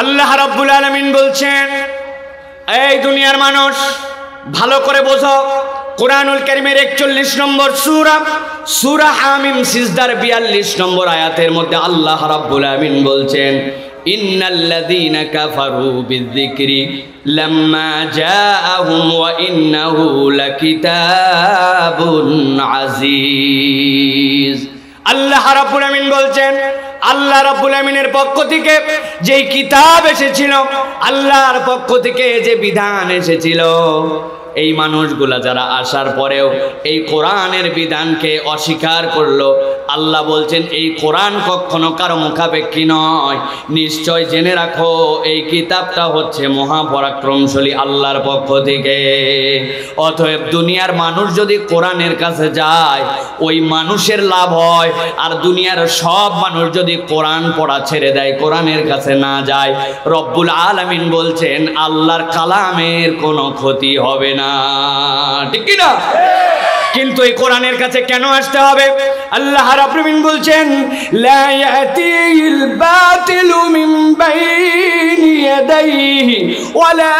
আল্লাহ রাব্বুল আলামিন বলছেন, এই দুনিয়ার মানুষ ভালো করে বোঝো, কুরআনুল কারীমের 41 নম্বর সূরা হামিম সিজদার 42 নম্বর আয়াতের মধ্যে আল্লাহ রাব্বুল আলামিন বলছেন, ইন্নাল্লাযীনা কাফারু বিযিকরি লাম্মা জাআহুম ওয়া ইন্নাহু লাকিতাবুন আজিজ। আল্লাহ রাব্বুল আলামিন বলছেন, আল্লাহ রাব্বুল আমিনের পক্ষ থেকে যে কিতাব এসেছিল, আল্লাহর পক্ষ থেকে যে বিধান এসেছিল, এই মানুষগুলা যারা আসার পরেও এই কোরআনের বিধানকে অস্বীকার করলো, আল্লাহ বলছেন এই কোরআন কখনো কারো মুখাপেক্ষী নয়। নিশ্চয় জেনে রাখো এই কিতাবটা হচ্ছে মহাপরাক্রমশালী আল্লাহর পক্ষ থেকে। অতএব দুনিয়ার মানুষ যদি কোরআনের কাছে যায়, ওই মানুষের লাভ হয়। আর দুনিয়ার সব মানুষ যদি কোরআন পড়া ছেড়ে দেয়, কোরআনের কাছে না যায়, রব্বুল আলামিন বলছেন আল্লাহর কালামের কোনো ক্ষতি হবে না। ঠিক কি না? কিন্তু এই কোরআনের কাছে কেন আসতে হবে? আল্লাহ রাব্বুল আলামিন বলছেন, লা ইয়াতিল বাতিলু মিন বাইনি ইয়াদাইহি ওয়ালা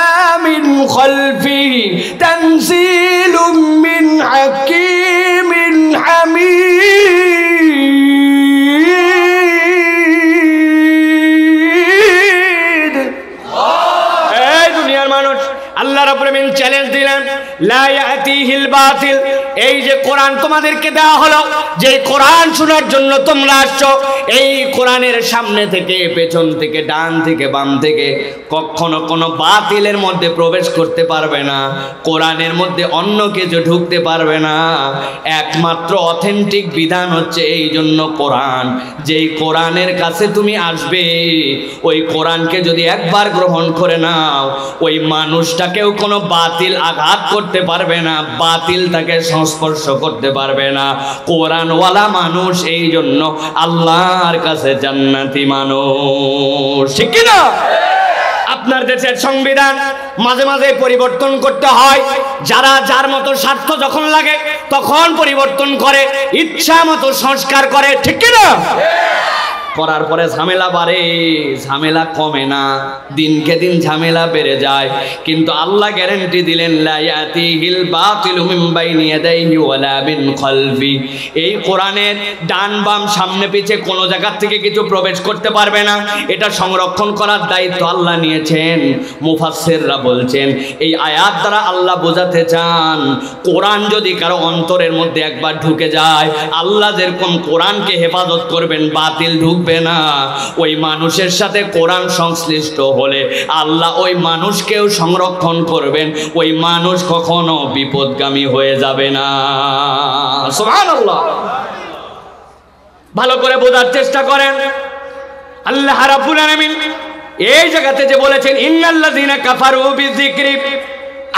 মিন খালফিহি তানজিলুম মিন হাকীমিন হামিদ। এই দুনিয়ার মানুষ আল্লাহ রাব্বুল আলামিন চ্যালেঞ্জ দিলেন, লা ইয়াতিহিল বাতিল। এই যে কোরআন তোমাদেরকে দেওয়া হলো, যে কোরআন শোনার জন্য তোমরা আসছো, এই কোরআনের সামনে থেকে, পেছন থেকে, ডান থেকে, বাম থেকে কখনো কোনো বাতিলের মধ্যে প্রবেশ করতে পারবে না। কোরআনের মধ্যে অন্য কিছু ঢুকতে পারবে না। একমাত্র অথেন্টিক বিধান হচ্ছে এই জন্য কোরআন। যেই কোরআনের কাছে তুমি আসবে, ওই কোরআনকে যদি একবার গ্রহণ করে নাও, ওই মানুষটাকেও কোনো বাতিল আঘাত করতে পারবে না, বাতিল তাকে সংস্পর্শ করতে পারবে না। কোরআনওয়ালা মানুষ এই জন্য আল্লাহর কাছে জান্নাতি মানুষ। ঠিক কি না? আপনার দেশের সংবিধান মাঝে মাঝে পরিবর্তন করতে হয়। যারা যার মতো স্বার্থ যখন লাগে তখন পরিবর্তন করে, ইচ্ছা মতো সংস্কার করে। ঠিক কি না? করার পরে ঝামেলা বাড়ে, ঝামেলা কমে না, দিনকে দিন ঝামেলা বেড়ে যায়। কিন্তু আল্লাহ গ্যারান্টি দিলেন, লা ইয়াতিহিল বাতিলু মিন বাইনি ইয়াদাইহি ওয়ালা মিন খালফি। এই কোরআনের ডান বাম সামনে পিছে কোনো জায়গা থেকে কিছু প্রবেশ করতে পারবে না। এটা সংরক্ষণ করার দায়িত্ব আল্লাহ নিয়েছেন। মুফাসসিররা বলছেন, এই আয়াত দ্বারা আল্লাহ বোঝাতে চান, কোরআন যদি কারো অন্তরের মধ্যে একবার ঢুকে যায়, আল্লাহ যেরকম কোরআনকে হেফাজত করবেন, বাতিল ঢুকবে না। ওই মানুষের সাথে কোরআন সংশ্লিষ্ট হলে আল্লাহ ওই মানুষকেও সংরক্ষণ করবেন, ওই মানুষ কখনো বিপদগামী হয়ে যাবে না। সুবহানাল্লাহ। ভালো করে বোঝার চেষ্টা করেন। আল্লাহ রাব্বুল আলামিন এই জায়গাতে যে বলেছেন, ইন্নাল্লাযীনা কাফারু বিযিকরি,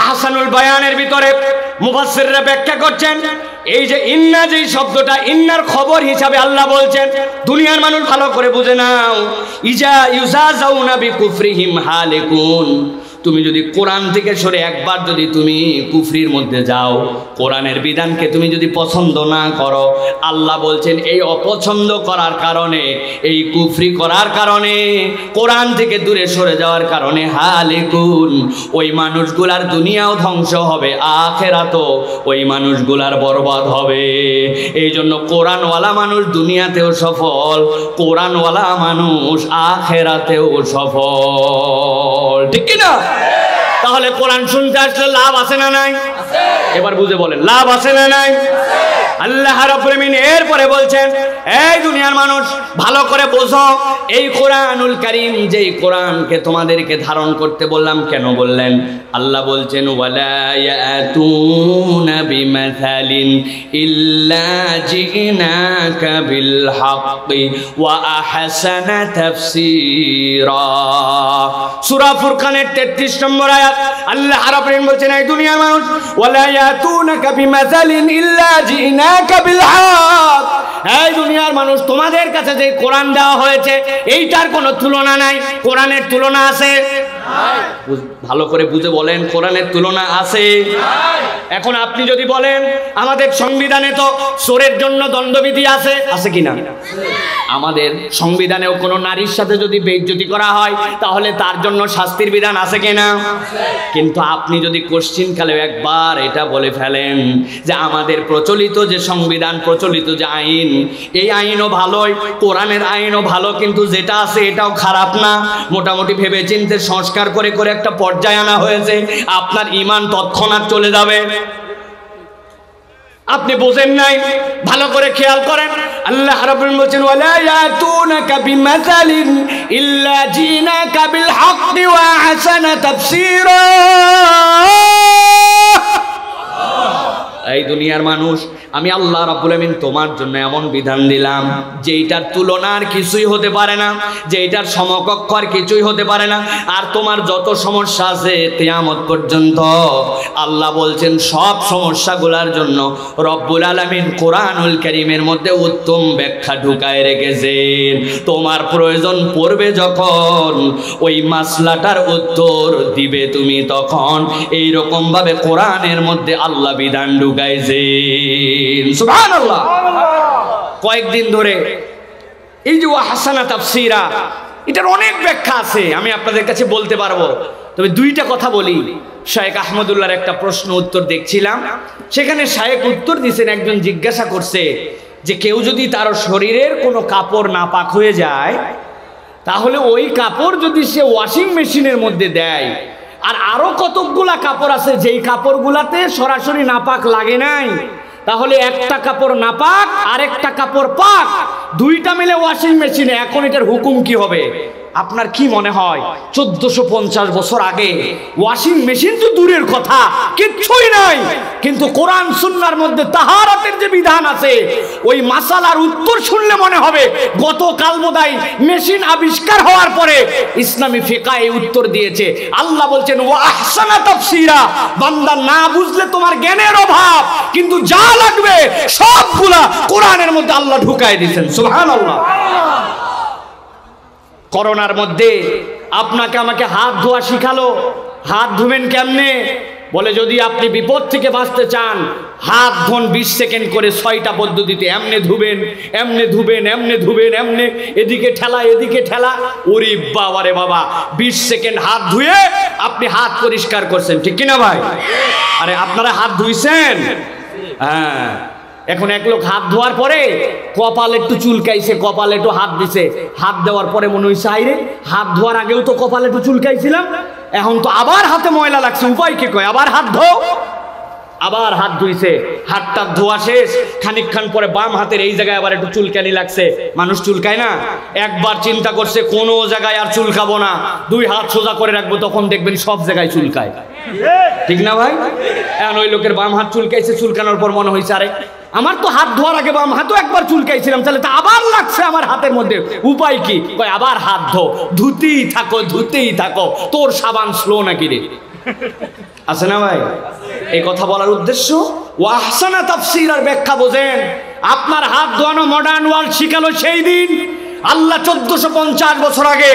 আহসানুল বায়ানের ভিতরে মুফাসসিররা ব্যাখ্যা করছেন, এই যে ইন্না, যে শব্দটা, ইন্নার খবর হিসাবে আল্লাহ বলছেন, দুনিয়ার মানুষ ভালো করে বুঝে নাও, ইজা ইউজাজাউনা বিকুফরিহিম হালিকুন। তুমি যদি কোরআন থেকে সরে একবার যদি তুমি কুফরির মধ্যে যাও, কোরআনের বিধানকে তুমি যদি পছন্দ না করো, আল্লাহ বলছেন এই অপছন্দ করার কারণে, এই কুফরি করার কারণে, কোরআন থেকে দূরে সরে যাওয়ার কারণে হালিকুন, ওই মানুষগুলার দুনিয়াও ধ্বংস হবে, আখিরাতও ওই মানুষগুলার বরবাদ হবে। এই জন্য কোরআনওয়ালা মানুষ দুনিয়াতেও সফল, কোরআনওয়ালা মানুষ আখিরাতেও সফল। ঠিক কি না? তাহলে কোরআন শুনতে আসলে লাভ আছে না নাই? এবার বুঝে বলেন, লাভ আছে না নাই? আল্লাহ রাব্বুল আমিন এরপরে বলছেন, এই দুনিয়ার মানুষ ভালো করে বোঝো, এই কোরআনুল কারীম, যেই কোরআনকে তোমাদেরকে ধারণ করতে বললাম, কেন বললেন? আল্লাহ বলছেন, ওয়ালা ইয়াতুনা বিমাসালিন ইল্লা জিনাকা বিল হাক্কি ওয়া আহসানা তাফসীরা। সূরা ফুরকানের 33 নম্বর আয়াত আল্লাহ রাব্বুল আমিন বলছেন, এই দুনিয়ার মানুষ, ওয়ালা ইয়াতুনাকা বিমাসালিন ইল্লা জিনাকা বিল হক। এই দুনিয়ার মানুষ, তোমাদের কাছে যে কোরআন দেওয়া হয়েছে, এইটার কোনো তুলনা নাই। কোরআনের তুলনা আছে? ভালো করে বুঝে বলেন, কোরআনের তুলনা আছে? এখন আপনি যদি বলেন আমাদের সংবিধানে তো চোরের জন্য দণ্ডবিধি আছে, আছে কিনা? আমাদের সংবিধানেও কোনো নারীর সাথে যদি বেইজ্জতি করা হয় তাহলে তার জন্য শাস্তির বিধান আছে কিনা? কিন্তু আপনি যদি কোশ্চিনকালে একবার এটা বলে ফেলেন যে আমাদের প্রচলিত যে সংবিধান, প্রচলিত যে আইন, এই আইনও ভালোই, কোরআনের আইনও ভালো, কিন্তু যেটা আছে এটাও খারাপ না, মোটামুটি ভেবে চিন্তে সংস্কার করে করে একটা পর্যায়ে আনা হয়েছে, আপনার ঈমান তৎক্ষণাৎ চলে যাবে। আপনি বোঝেন নাই, ভালো করে খেয়াল করেন। আল্লাহ রাব্বুল আলামিন বলেন ওয়ালা ইয়াতুনাকা বিমাসালিন ইল্লা জিনাকা বিল হাক্কি ওয়া আহসানা তাফসীরা। এই দুনিয়ার মানুষ, আমি আল্লাহ রাব্বুল আলামিন তোমার জন্য এমন বিধান দিলাম যেটার তুলনার কিছুই হতে পারে না, যেটার সমকক্ষ আর কিছুই হতে পারে না। আর তোমার যত সমস্যা আছে কিয়ামত পর্যন্ত, আল্লাহ বলছেন সব সমস্যাগুলোর জন্য রব্বুল আলামিন কোরআনুল কারীমের মধ্যে উত্তম ব্যাখ্যা ঢুকায় রেখেছেন। তোমার প্রয়োজন পড়বে যখন ওই মাসলাটার উত্তর দিবে তুমি, তখন এই রকম ভাবে কোরআনের মধ্যে আল্লাহ বিধান ঢুকাইছেন। সুবহানাল্লাহ। কয়েকদিন ধরে এই যে ওয়াহসানা তাফসীরা, এটার অনেক ব্যাখ্যা আছে, আমি আপনাদের কাছে বলতে পারবো, তবে দুইটা কথা বলি। শায়েখ আহমদুল্লাহর একটা প্রশ্ন উত্তর দেখছিলাম, সেখানে শায়েখ উত্তর দিয়েছেন, একজন জিজ্ঞাসা করছে যে কেউ যদি তার শরীরের কোনো কাপড় নাপাক হয়ে যায়, তাহলে ওই কাপড় যদি সে ওয়াশিং মেশিনের মধ্যে দেয়, আর আরো কতকগুলা কাপড় আছে যেই কাপড়গুলাতে সরাসরি নাপাক লাগে নাই, তাহলে একটা কাপড় নাপাক আর একটা কাপড় পাক, দুইটা মিলে ওয়াশিং মেশিনে, এখন এটার হুকুম কি হবে? আপনার কি মনে হয় 1450 বছর আগে ওয়াশিং মেশিন তো দূরের কথা, কিচ্ছুই নাই, কিন্তু কোরআন সুন্নাহর মধ্যে তাহারাতের যে বিধান আছে, ওই মাসালার উত্তর শুনলে মনে হবে গতকাল বোধহয় মেশিন আবিষ্কার হওয়ার পরে ইসলামী ফিকহ এই উত্তর দিয়েছে। আল্লাহ বলছেন ওয়া আহসানা তাফসীরা, বান্দা না বুঝলে তোমার জ্ঞানের অভাব, কিন্তু যা লাগবে সবগুলা কোরআনের মধ্যে আল্লাহ ঢুকায় দিয়েছেন। সুবহানাল্লাহ। করোনার মধ্যে আপনাকে আমাকে হাত ধোয়া শিখালো, হাত ধুবেন কেমনে? বলে যদি আপনি বিপদ থেকে বাঁচতে চান, হাত ধোন 20 সেকেন্ড করে 6টা পদ্ধতিতে, এমনে ধুবেন, এমনে ধুবেন, এমনে ধুবেন, এমনে, এদিকে ঠেলা, এদিকে ঠেলা। ওরে বাবা রে বাবা, 20 সেকেন্ড হাত ধুয়ে আপনি হাত পরিষ্কার করছেন, ঠিক কিনা ভাই? আরে আপনারা হাত ধুইছেন? হ্যাঁ। এখন এক লোক হাত ধোয়ার পরে কপাল একটু চুলকাইছে, কপালে একটু হাত দিছে, হাত দেওয়ার পরে মনে হয়েছে আইরে হাত ধোয়ার আগেও তো কপালে একটু চুলকাইছিলাম, এখন তো আবার হাতে ময়লা লাগছে, উপায় কি? কয় আবার হাত ধো। আবার হাত ধুইছে, হাতটা ধোয়া শেষ, খানিকক্ষণ পরে বাম হাতের এই জায়গায় আবার একটু চুলকানি লাগছে। মানুষ চুলকায় না? একবার চিন্তা করছে কোনো জায়গায় আর চুলকাবো না, 2 হাত সোজা করে রাখবো, তখন দেখবেন সব জায়গায় চুলকায়, ঠিক না ভাই? এখন ওই লোকের বাম হাত চুলকাইছে, চুলকানোর পর মনে হয়েছে আরে আমার তো হাত ধোয়ার আগে বাম হাতও একবার চুলকাইছিলাম, তাহলে তো আবার লাগছে আমার হাতের মধ্যে, উপায় কি? কয় আবার হাত ধো, ধুতেই থাকো, ধুতেই থাকো, তোর সাবান স্লো নাকি রে? আছে না ভাই? এই কথা বলার উদ্দেশ্য ওয়াহসানা তাফসীরের ব্যাখ্যা বোঝেন। আপনার হাত ধোয়ানো মডার্ন ওয়ার্ল্ড শিখালো সেই দিন, আল্লাহ 1450 বছর আগে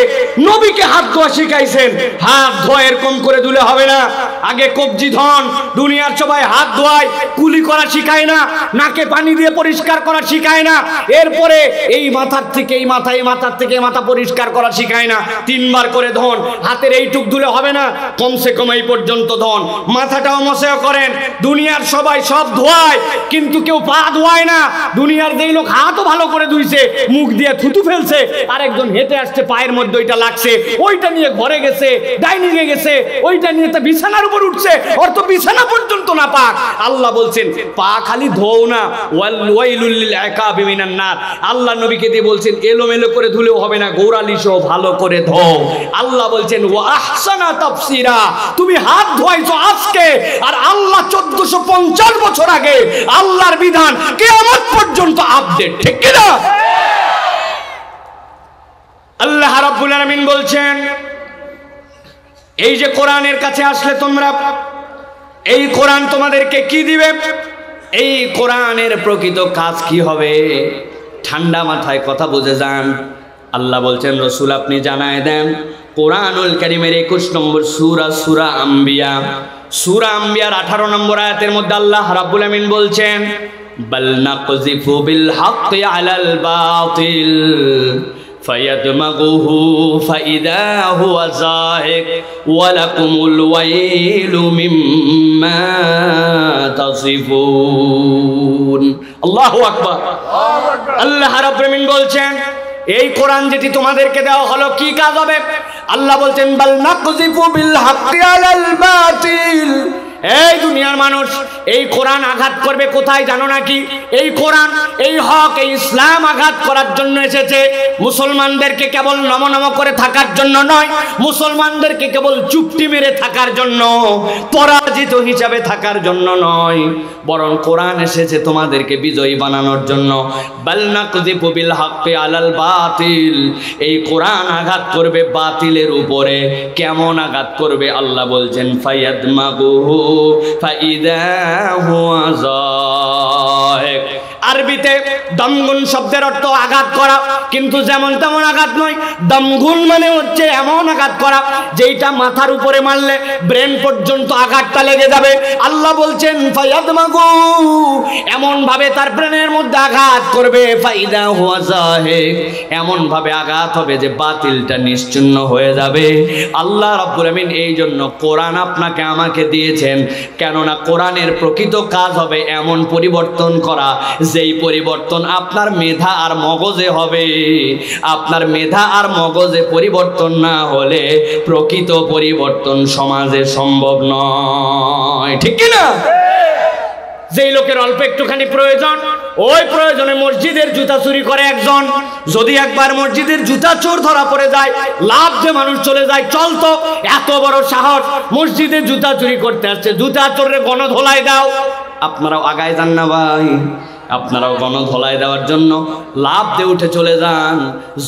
নবীকে হাত ধোয়া শিখাইছেন। হাত ধোয়া এরকম করে ধুলে হবে না, আগে কবজি ধন, দুনিয়ার সবাই হাত ধোয়ায়, কুলি করা শিখায় না, নাকে পানি দিয়ে পরিষ্কার করা শিখায় না, এরপরে এই মাথার থেকে এই মাথা, এই মাথার থেকে এই মাথা পরিষ্কার করা শিখায় না, 3 বার করে ধন, হাতের এইটুক ধুলে হবে না, কমসে কম এই পর্যন্ত ধন, মাথাটাও মশাও করেন। দুনিয়ার সবাই সব ধোয়ায়, কিন্তু কেউ পা ধোয়ায় না। দুনিয়ার যেই লোক হাতও ভালো করে ধুইছে, মুখ দিয়ে থুতু ফেলছে, আরেকজন হেঁটে আসছে, পায়ের মধ্যে ওইটা লাগছে, ওইটা নিয়ে ঘরে গেছে, ডাইনিং এ গেছে, ওইটা নিয়ে তা বিছানার উপর উঠছে, ওর তো বিছানা পর্যন্ত না পাক। আল্লাহ বলছেন পা খালি ধোও না, ওয়াইলুল লিল আকাবি মিনান নার। আল্লাহ নবীকে দিয়ে বলছেন এলোমেলো করে ধুলেও হবে না, গৌরালিশও ভালো করে ধোও। আল্লাহ বলছেন ওয়া আহসানা তাফসীরা, তুমি হাত ধোয়াইছো আজকে, আর আল্লাহ 1450 বছর আগে আল্লাহর বিধান কিয়ামত পর্যন্ত আপডেট, ঠিক কি না? আল্লাহ রাব্বুল আলামিন বলছেন এই যে কোরআনের কাছে আসলে তোমরা, এই কোরআন তোমাদেরকে কি দিবে? এই কোরআনের প্রকৃত কাজ কি হবে? ঠান্ডা মাথায় কথা বুঝে যান। আল্লাহ বলছেন রাসূল আপনি জানায় দেন, কোরআনুল কারীমের 21 নম্বর সূরা, সূরা আম্বিয়া, সূরা আম্বিয়ার 18 নম্বর আয়াতের মধ্যে আল্লাহ রাব্বুল আমিন বলছেন, বাল নাকযিফু বিল হাক্কি আলাল বাতিল ফায়াদমাগুহু ফাইদা হুয়া যাহিক ওয়া লাকুমুল ওয়াইলু মিম্মা তাসিফুন। আল্লাহু আকবার। আল্লাহ রাব্বুল আমিন বলছেন, এই কোরআন যেটি তোমাদেরকে দেওয়া হলো কি কাজ হবে? আল্লাহ বলছেন, বাল নাকযিফু বিল হাক্কি আলাল বাতিল। এই দুনিয়ার মানুষ, এই কোরআন আঘাত করবে কোথায় জানো নাকি? এই কোরআন, এই হক, এই ইসলাম আঘাত করার জন্য এসেছে। মুসলমানদেরকে কেবল নমনম করে থাকার জন্য নয়, মুসলমানদেরকে কেবল চুপটি মেরে থাকার জন্য, পরাজিত হিসাবে থাকার জন্য নয়, বরং কোরআন এসেছে তোমাদেরকে বিজয়ী বানানোর জন্য। বাল নাকযিফু বিল হাক্কি আলাল বাতিল। এই কোরআন আঘাত করবে বাতিলের উপরে। কেমন আঘাত করবে? আল্লাহ বলছেন, ফায়াদমাগুহু ফাইদা হুয়া যাহিক। আরবিতে দমগুন শব্দের অর্থ আঘাত করা, কিন্তু যেমন তেমন আঘাত নয়। দমগুন মানে হচ্ছে এমন আঘাত করা যেটা মাথার উপরে মারলে ব্রেন পর্যন্ত আঘাতটা লেগে যাবে। আল্লাহ বলছেন, ফায়াদমাগু, এমন ভাবে তার ব্রেনের মধ্যে আঘাত করবে, ফাইদা হুয়া যাহিক, এমন ভাবে আঘাত হবে যে বাতিলটা নিশ্চিহ্ন হয়ে যাবে। আল্লাহ রাব্বুল আমিন এই জন্য কোরআন আপনাকে আমাকে দিয়েছেন, কেননা কোরআনের প্রকৃত কাজ হবে এমন পরিবর্তন করা, যেই পরিবর্তন আপনার মেধা আর মগজে হবে। আপনার মেধা আর মগজে পরিবর্তন না হলে প্রকৃত পরিবর্তন সমাজে সম্ভব নয়, ঠিক কি না? যেই লোকের অল্প একটুখানি প্রয়োজন, ওই প্রয়োজনে মসজিদের জুতা চুরি করে একজন। যদি একবার মসজিদের জুতা চোর ধরা পড়ে যায়, লাভ যে মানুষ চলে যায়। চলতো, এত বড় সাহস, মসজিদে জুতা চুরি করতে আসছে, জুতা চোরে গণধোলাই দাও। আপনারাও আগায় যান না ভাই, আপনারাও গণধোলাই দেওয়ার জন্য লাভ দিয়ে উঠে চলে যান।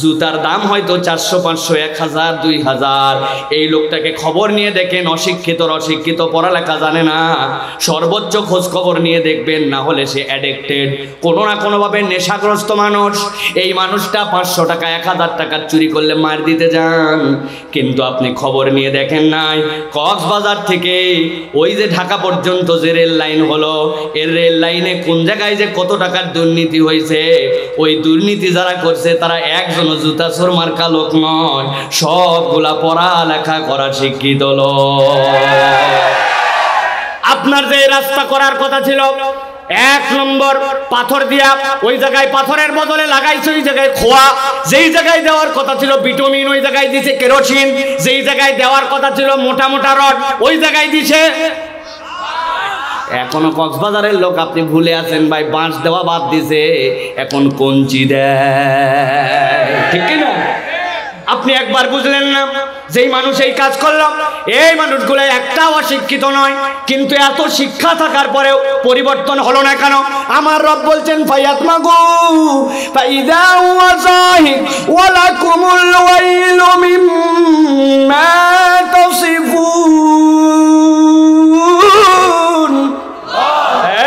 জুতার দাম হয়তো 400, 500, 1000, 2000। এই লোকটাকে খবর নিয়ে দেখেন, অশিক্ষিত, পড়ালেখা জানে না, সর্বোচ্চ খোঁজ খবর নিয়ে দেখবেন, না হলে সে অ্যাডিক্টেড, কোনো না কোনোভাবে নেশাগ্রস্ত মানুষ। এই মানুষটা 500 টাকা, 1000 টাকা চুরি করলে মার দিতে যান, কিন্তু আপনি খবর নিয়ে দেখেন নাই, কক্সবাজার থেকে ওই যে ঢাকা পর্যন্ত যে রেল লাইন হলো, এর রেল লাইনে কোন জায়গায় যে কত টাকার দুর্নীতি হয়েছে। ওই দুর্নীতি যারা করছে তারা একজন জুতা চোর মার্কা লোক নয়, সবগুলা পড়ালেখা করা শিক্ষিত লোক। আপনার যে রাস্তা করার কথা ছিল, 1 নম্বর পাথর দিয়া, ওই জায়গায় পাথরের বদলে লাগাইছে ওই জায়গায় খোয়া। যেই জায়গায় দেওয়ার কথা ছিল ভিটামিন, ওই জায়গায় দিছে কেরোসিন। যেই জায়গায় দেওয়ার কথা ছিল মোটা মোটা রড, ওই জায়গায় দিছে। এখনো কক্সবাজারের লোক আপনি ভুলে আছেন ভাই, বাঁশ দেওয়া বাদ দিছে, এখন কঞ্চি দেয়, ঠিক না? আপনি একবার বুঝলেন না? যেই মানুষ এই কাজ করলো, এই মানুষগুলো একটাও অশিক্ষিত নয়, কিন্তু এত শিক্ষা থাকার পরেও পরিবর্তন হলো না কেন? আমার রব বলছেন, ফায়াতমাগু ফাইদা হুয়া যাহিক ওয়া লাকুমুল ওয়াইলু মিম্মা তাসিফুন।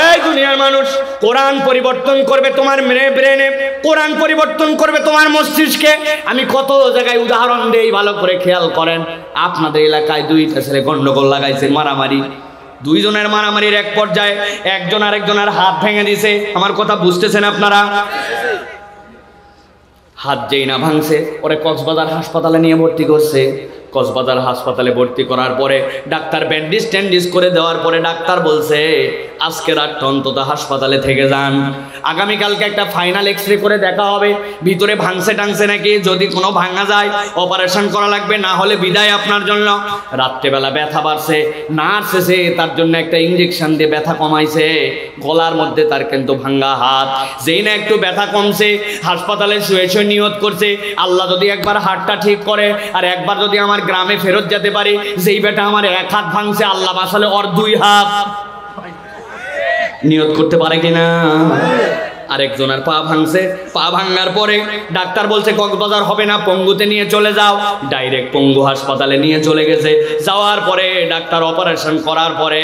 এই দুনিয়ার মানুষ, কোরআন পরিবর্তন করবে তোমার ব্রেনে, কোরআন পরিবর্তন করবে তোমার মস্তিষ্কে। আমি কত জায়গায় উদাহরণ দেই, ভালো করে খেয়াল করেন। আপনাদের এলাকায় 2টা ছেলে গন্ডগোল লাগাইছে, মারামারি। 2 জনের মারামারির এক পর্যায়ে একজন আরেকজনের হাত ভেঙে দিছে। আমার কথা বুঝতেছেন আপনারা? হাত যেই না ভাঙছে, ওরে কক্সবাজার হাসপাতালে নিয়ে ভর্তি করছে। কক্সবাজার হাসপাতালে ভর্তি করার পরে ডাক্তার ব্যান্ডেজ ট্যান্ডেজ করে দেওয়ার পরে ডাক্তার বলছে, আজকে রাতটা অন্তত হাসপাতালে থেকে যান, আগামীকালকে একটা ফাইনাল এক্সরে করে দেখা হবে ভিতরে ভাঙছে টাংছে নাকি। যদি কোনো ভাঙা যায় অপারেশন করা লাগবে, না হলে বিদায় আপনার জন্য। রাত্রেবেলা ব্যথা বাড়ছে, নার্স এসে তার জন্য একটা ইঞ্জেকশন দিয়ে ব্যথা কমাইছে। গলার মধ্যে তার কিন্তু ভাঙ্গা হাত। যেই না একটু ব্যথা কমছে, হাসপাতালে শুয়ে শুয়ে নিয়ত করছে, আল্লাহ যদি একবার হাতটা ঠিক করে আর একবার যদি আমার গ্রামে ফেরত যেতে পারি, যেই বেটা আমার 1 হাত ভাঙছে, আল্লাহ বাঁচালে ওর 2 হাত। নিয়ত করতে পারে কিনা? আরেকজনের পা ভাঙছে। পা ভাঙার পরে ডাক্তার বলছে কক্সবাজার হবে না, পঙ্গুতে নিয়ে চলে যাও। ডাইরেক্ট পঙ্গু হাসপাতালে নিয়ে চলে গেছে। যাওয়ার পরে ডাক্তার অপারেশন করার পরে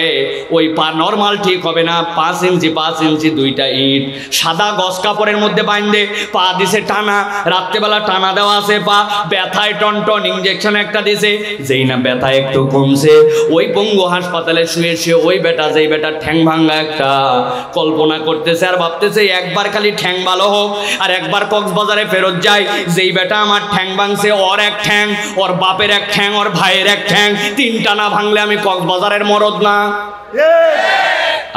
ওই পা নর্মাল ঠিক হবে না। 5 ইঞ্চি 2টা ইট সাদা গস কাপড়ের মধ্যে বাঁধে পা দিছে টানা। রাত্রেবেলা টানা দেওয়া আছে, পা ব্যথায় টনটন, ইঞ্জেকশন একটা দিছে। যেই না ব্যথা একটু কমছে, ওই পঙ্গু হাসপাতালে শুয়ে শুয়ে ওই বেটা, যেই বেটা ঠ্যাং ভাঙ্গা একটা কল্পনা করতেছে আর ভাবতেছে একবার খালি ঠ্যাং ভালো হোক আর একবার কক্সবাজারে ফেরত যায়। যেই বেটা আমার ঠ্যাং ভাঙছে, ওর এক ঠ্যাং, ওর বাপের এক ঠ্যাং, ওর ভাইয়ের এক ঠ্যাং, 3টা না ভাঙলে আমি কক্সবাজারের মরদ না।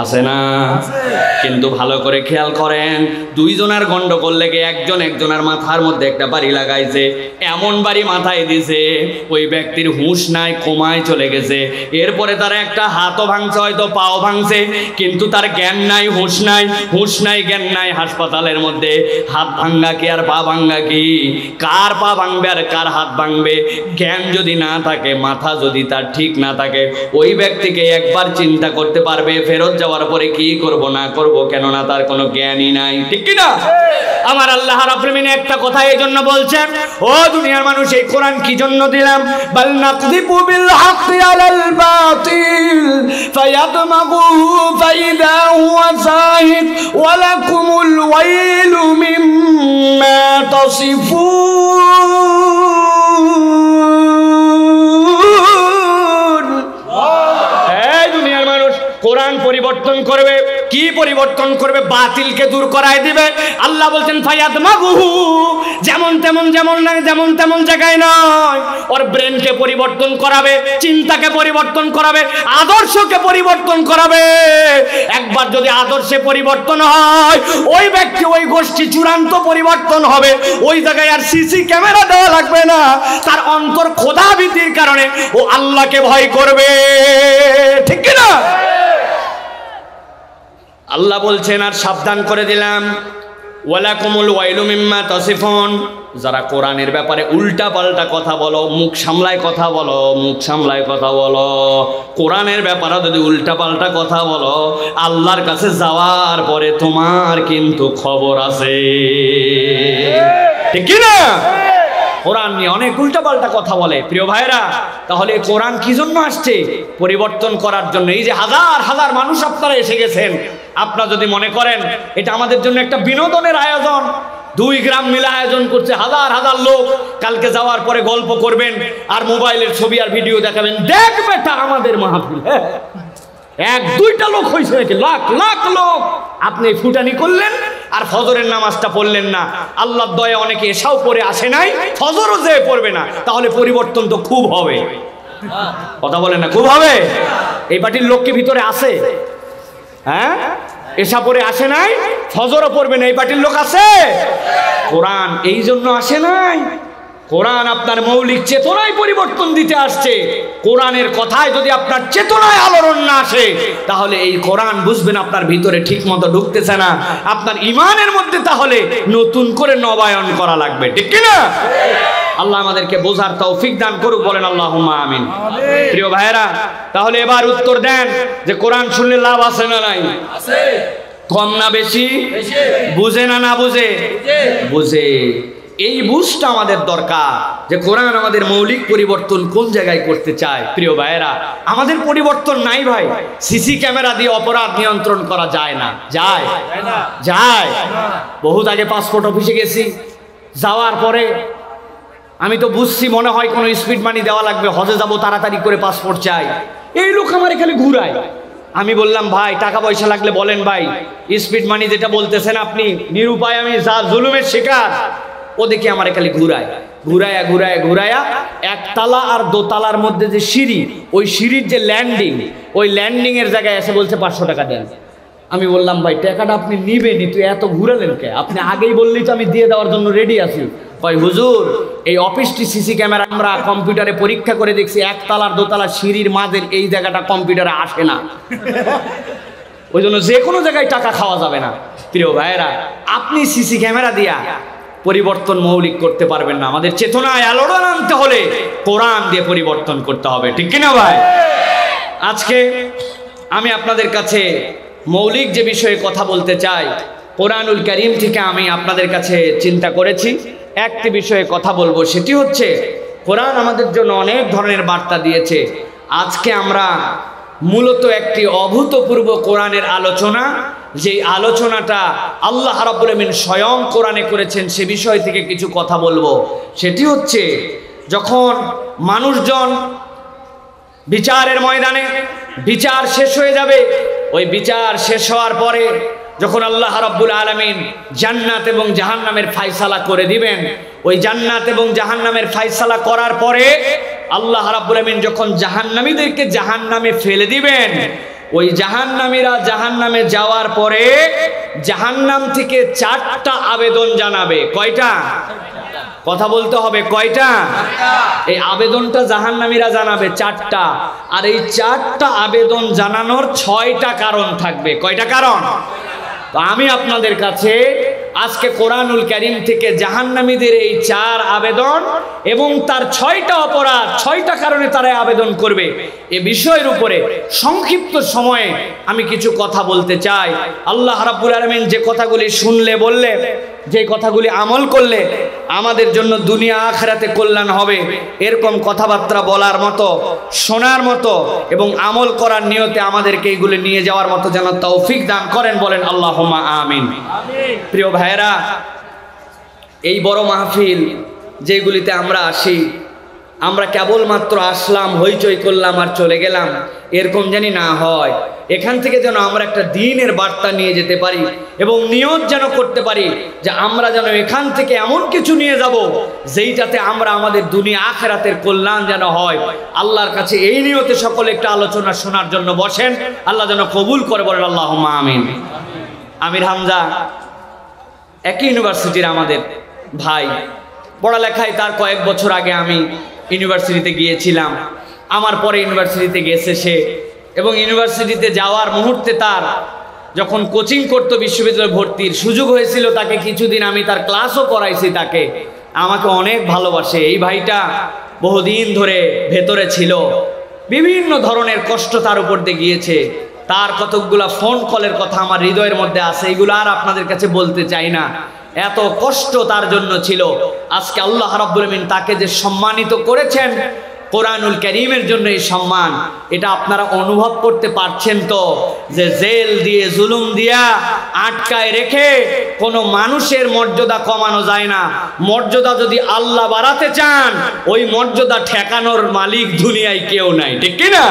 আছে না? কিন্তু ভালো করে খেয়াল করেন, 2 জনের গন্ডগোল লেগে একজনের মাথার মধ্যে একটা বাড়ি লাগাইছে। এমন বাড়ি মাথায় দিছে ওই ব্যক্তির হুঁশ নাই, কোমায় চলে গেছে। এরপরে তার একটা হাতও ভাঙছে, হয়তো পাও ভাঙছে, কিন্তু তার জ্ঞান নাই, হুঁশ নাই জ্ঞান নাই। হাসপাতালের মধ্যে হাত ভাঙ্গা কি আর পা ভাঙ্গা কি? কার পা ভাঙবে আর কার হাত ভাঙবে? জ্ঞান যদি না থাকে, মাথা যদি তার ঠিক না থাকে, ওই ব্যক্তিকে একবার চিন্তা করতে পারবে ফেরত যাওয়ার পরে কি করব না করব, কেননা তার কোনো জ্ঞানই নাই। ঠিক কি না? আমার আল্লাহ রাব্বুল আলামিন একটা কথা এই জন্য বলছেন, ও দুনিয়ার মানুষ, এই কোরআন কি জন্য দিলাম? বাল নাকযিবু বিল হাক্কি আলাল বাতিল ফায়াদমাগুহু ফাইদা হুয়া যাহিক ওয়া লাকুমুল ওয়াইলু মিম্মা তাসিফুন। এই দুনিয়ার মানুষ, কোরআন পরিবর্তন করবে। কি পরিবর্তন করবে? বাতিলকে দূর করায় দিবে। আল্লাহ বলছেন ফায়াদমাগুহু, যেমন তেমন জায়গায় নয়, ওর ব্রেনকে পরিবর্তন করাবে, চিন্তাকে পরিবর্তন করাবে, আদর্শকে পরিবর্তন করাবে। একবার যদি আদর্শে পরিবর্তন হয়, ওই ব্যক্তি, ওই গোষ্ঠী চূড়ান্ত পরিবর্তন হবে। ওই জায়গায় আর সিসি ক্যামেরা দেওয়া লাগবে না। তার অন্তর খোদা ভীতির কারণে ও আল্লাহকে ভয় করবে। ঠিক কি না? আল্লাহ বলছেন, আর সাবধান করে দিলাম, ওয়ালাকুমুল ওয়াইলু মিম্মা তাসিফুন। যারা কোরআনের ব্যাপারে উল্টা পাল্টা কথা বলো, মুখ সামলায় কথা বলো, কোরআনের ব্যাপারে যদি উল্টা পাল্টা কথা বলো, আল্লাহর কাছে যাওয়ার পরে তোমার কিন্তু খবর আছে। ঠিক কি না? কোরআন নিয়ে অনেক উল্টাপাল্টা কথা বলে প্রিয় ভাইরা। তাহলে কোরআন কি জন্য আসছে? পরিবর্তন করার জন্য। এই যে হাজার হাজার মানুষ আপনারা এসে গেছেন, আপনারা যদি মনে করেন এটা আমাদের জন্য একটা বিনোদনের আয়োজন, 2 গ্রাম মিলে আয়োজন করছে, হাজার হাজার লোক কালকে যাওয়ার পরে গল্প করবেন আর মোবাইলের ছবি আর ভিডিও দেখাবেন, দেখবে তা আমাদের মাহফিল। 1-2টা লোক হয়েছে নাকি? লাখ লাখ লোক। আপনি ফুটানি করলেন আর ফজরের নামাজটা পড়লেন না। আল্লাহর দয়া অনেকে এসাও পড়ে আসে নাই, ফজরও যে পড়বে না। তাহলে পরিবর্তন তো খুব হবে। কথা বলেন না? খুব হবে। এই পার্টির লোককে ভিতরে আছে? হ্যাঁ, এসা পড়ে আসে নাই, ফজরও পড়বে না, এই পার্টির লোক আছে? কোরআন এই জন্য আসে নাই। কোরআন আপনার মৌলিক চেতনায় পরিবর্তন দিতে আসছে। কোরআনের কথায় যদি আপনার চেতনায় আলোড়ন না আসে, তাহলে এই কোরআন বুঝবেন আপনার ভিতরে ঠিক মতো ঢুকতেছে না। আপনার ইমানের মধ্যে তাহলে নতুন করে নবায়ন করা লাগবে। ঠিক কি না? আল্লাহ আমাদেরকে বোঝার তৌফিক দান করুক, বলেন আল্লাহুম্মা আমিন। প্রিয় ভাইয়েরা, তাহলে এবার উত্তর দেন যে কোরআন শুনলে লাভ আছে না নাই? আছে। কম না বেশি? বুঝে না বুঝে? বুঝে। এই বুঝটা আমাদের দরকার যে কোরআন আমাদের মৌলিক পরিবর্তন কোন জায়গায় করতে চায়। প্রিয় ভাইয়েরা, আমাদের পরিবর্তন নাই ভাই। সিসি ক্যামেরা দিয়ে অপরাধ নিয়ন্ত্রণ করা যায় না? যায়। বহুত আগে পাসপোর্ট অফিসে গেছি, যাওয়ার পরে আমি তো বুঝছি মনে হয় কোনো স্পিড মানি দেওয়া লাগবে, হজে যাব, তাড়াতাড়ি করে পাসপোর্ট চাই। এই লোক আমার এখানে ঘুরায়। আমি বললাম, ভাই টাকা পয়সা লাগলে বলেন ভাই, স্পিড মানি যেটা বলতেছেন আপনি, নিরুপায় আমি যা জুলুমের শিকার। ও দেখি আমার এখানে ঘুরায়া 1 তালা আর 2 তালার মধ্যে যে সিঁড়ি, ওই সিঁড়ির যে ল্যান্ডিং, ওই ল্যান্ডিং এর জায়গায় এসে বলছে 500 টাকা দেন। আমি বললাম, ভাই টাকাটা আপনি নিবেনই, তুই এত ঘুরালেন কে? আপনি আগেই বললেই তো আমি দিয়ে দেওয়ার জন্য রেডি আছি। কয় হুজুর, এই অফিসটি সিসি ক্যামেরা আমরা কম্পিউটারে পরীক্ষা করে দেখছি, 1 তালার 2 তালার সিঁড়ির মাঝের এই জায়গাটা কম্পিউটারে আসে না, ওই জন্য যে কোনো জায়গায় টাকা খাওয়া যাবে না। প্রিয় ভাইয়েরা, আপনি সিসি ক্যামেরা দিয়া পরিবর্তন মৌলিক করতে পারবেন না। আমাদের চেতনায় আলোড়ন আনতে হলে কোরআন দিয়ে পরিবর্তন করতে হবে। ঠিক কিনা ভাই? আজকে আমি আপনাদের কাছে মৌলিক যে বিষয়ে কথা বলতে চাই, কোরআনুল কারীম থেকে আমি আপনাদের কাছে চিন্তা করেছি একটি বিষয়ে কথা বলবো, সেটি হচ্ছে কোরআন আমাদের জন্য অনেক ধরনের বার্তা দিয়েছে। আজকে আমরা মূলত একটি অভূতপূর্ব কোরআনের আলোচনা, যেই আলোচনাটা আল্লাহ রাব্বুল আমিন স্বয়ং কোরআনে করেছেন, সে বিষয় থেকে কিছু কথা বলবো। সেটি হচ্ছে যখন মানুষজন বিচারের ময়দানে বিচার শেষ হয়ে যাবে, ওই বিচার শেষ হওয়ার পরে যখন আল্লাহ রাব্বুল আলামিন জান্নাত এবং জাহান্নামের ফায়সালা করে দিবেন, ওই জান্নাত এবং জাহান্নামের ফায়সালা করার পরে আল্লাহ রাব্বুল আমিন যখন জাহান্নামীদেরকে জাহান্নামে ফেলে দিবেন, ওই জাহান্নামীরা জাহান্নামে যাওয়ার পরে জাহান্নাম থেকে 4টা আবেদন জানাবে। কয়টা? কথা বলতে হবে, কয়টা? এই আবেদনটা জাহান্নামীরা জানাবে 4টা, আর এই 4টা আবেদন জানানোর 6টা কারণ থাকবে। কয়টা কারণ? তো আমি আপনাদের কাছে আজকে কোরআনুল কারীম থেকে জাহান্নামীদের এই 4 আবেদন এবং তার 6টা অপরাধ, 6টা কারণে তারা আবেদন করবে, এ বিষয়ের উপরে সংক্ষিপ্ত সময়ে আমি কিছু কথা বলতে চাই। আল্লাহ রাব্বুল আলামিন যে কথাগুলি শুনলে বললে, যে কথাগুলি আমল করলে আমাদের জন্য দুনিয়া আখিরাতে কল্যাণ হবে, এরকম কথাবার্তা বলার মতো, শোনার মতো এবং আমল করার নিয়তে আমাদেরকে এইগুলি নিয়ে যাওয়ার মতো যেন তৌফিক দান করেন, বলেন আল্লাহুম্মা আমিন। প্রিয় ভাইরা, এই বড় মাহফিল যেগুলিতে আমরা আসি, আমরা কেবলমাত্র আসলাম, হইচই করলাম আর চলে গেলাম, এরকম জানি না হয়। এখান থেকে যেন আমরা একটা দ্বীনের বার্তা নিয়ে যেতে পারি এবং নিয়ত যেন করতে পারি যে আমরা যেন এখান থেকে এমন কিছু নিয়ে যাব যেইটাতে আমরা আমাদের দুনিয়া আখিরাতের কল্যাণ যেন হয়। আল্লাহর কাছে এই নিয়তে সকলে একটা আলোচনা শোনার জন্য বসেন, আল্লাহ যেন কবুল করে, বলেন আল্লাহুম্মা আমিন। আমির হামজা একই ইউনিভার্সিটির আমাদের ভাই, পড়ালেখায় তার কয়েক বছর আগে আমি ইউনিভার্সিটিতে গিয়েছিলাম, আমার পরে ইউনিভার্সিটিতে গেছে সে, এবং ইউনিভার্সিটিতে যাওয়ার মুহূর্তে তার যখন কোচিং করতো, বিশ্ববিদ্যালয়ে ভর্তির সুযোগ হয়েছিল, তাকে কিছুদিন আমি তার ক্লাসও করাইছি। তাকে আমাকে অনেক ভালোবাসে। এই ভাইটা বহুদিন ধরে ভেতরে ছিল, বিভিন্ন ধরনের কষ্ট তার উপর দিয়ে গিয়েছে। তার কতকগুলা ফোন কলের কথা আমার হৃদয়ের মধ্যে আছে, এগুলো আর আপনাদের কাছে বলতে চাই না। এত কষ্ট তার জন্য ছিল। আজকে আল্লাহ রাব্বুল আমিন তাকে যে সম্মানিত করেছেন কোরআনুল কারীমের জন্য, এই সম্মান এটা আপনারা অনুভব করতে পারছেন তো, যে জেল দিয়ে জুলুম দিয়া আটকায় রেখে কোনো মানুষের মর্যাদা কমানো যায় না। মর্যাদা যদি আল্লাহ বাড়াতে চান, ওই মর্যাদা ঠেকানোর মালিক দুনিয়ায় কেউ নাই, ঠিক কি না?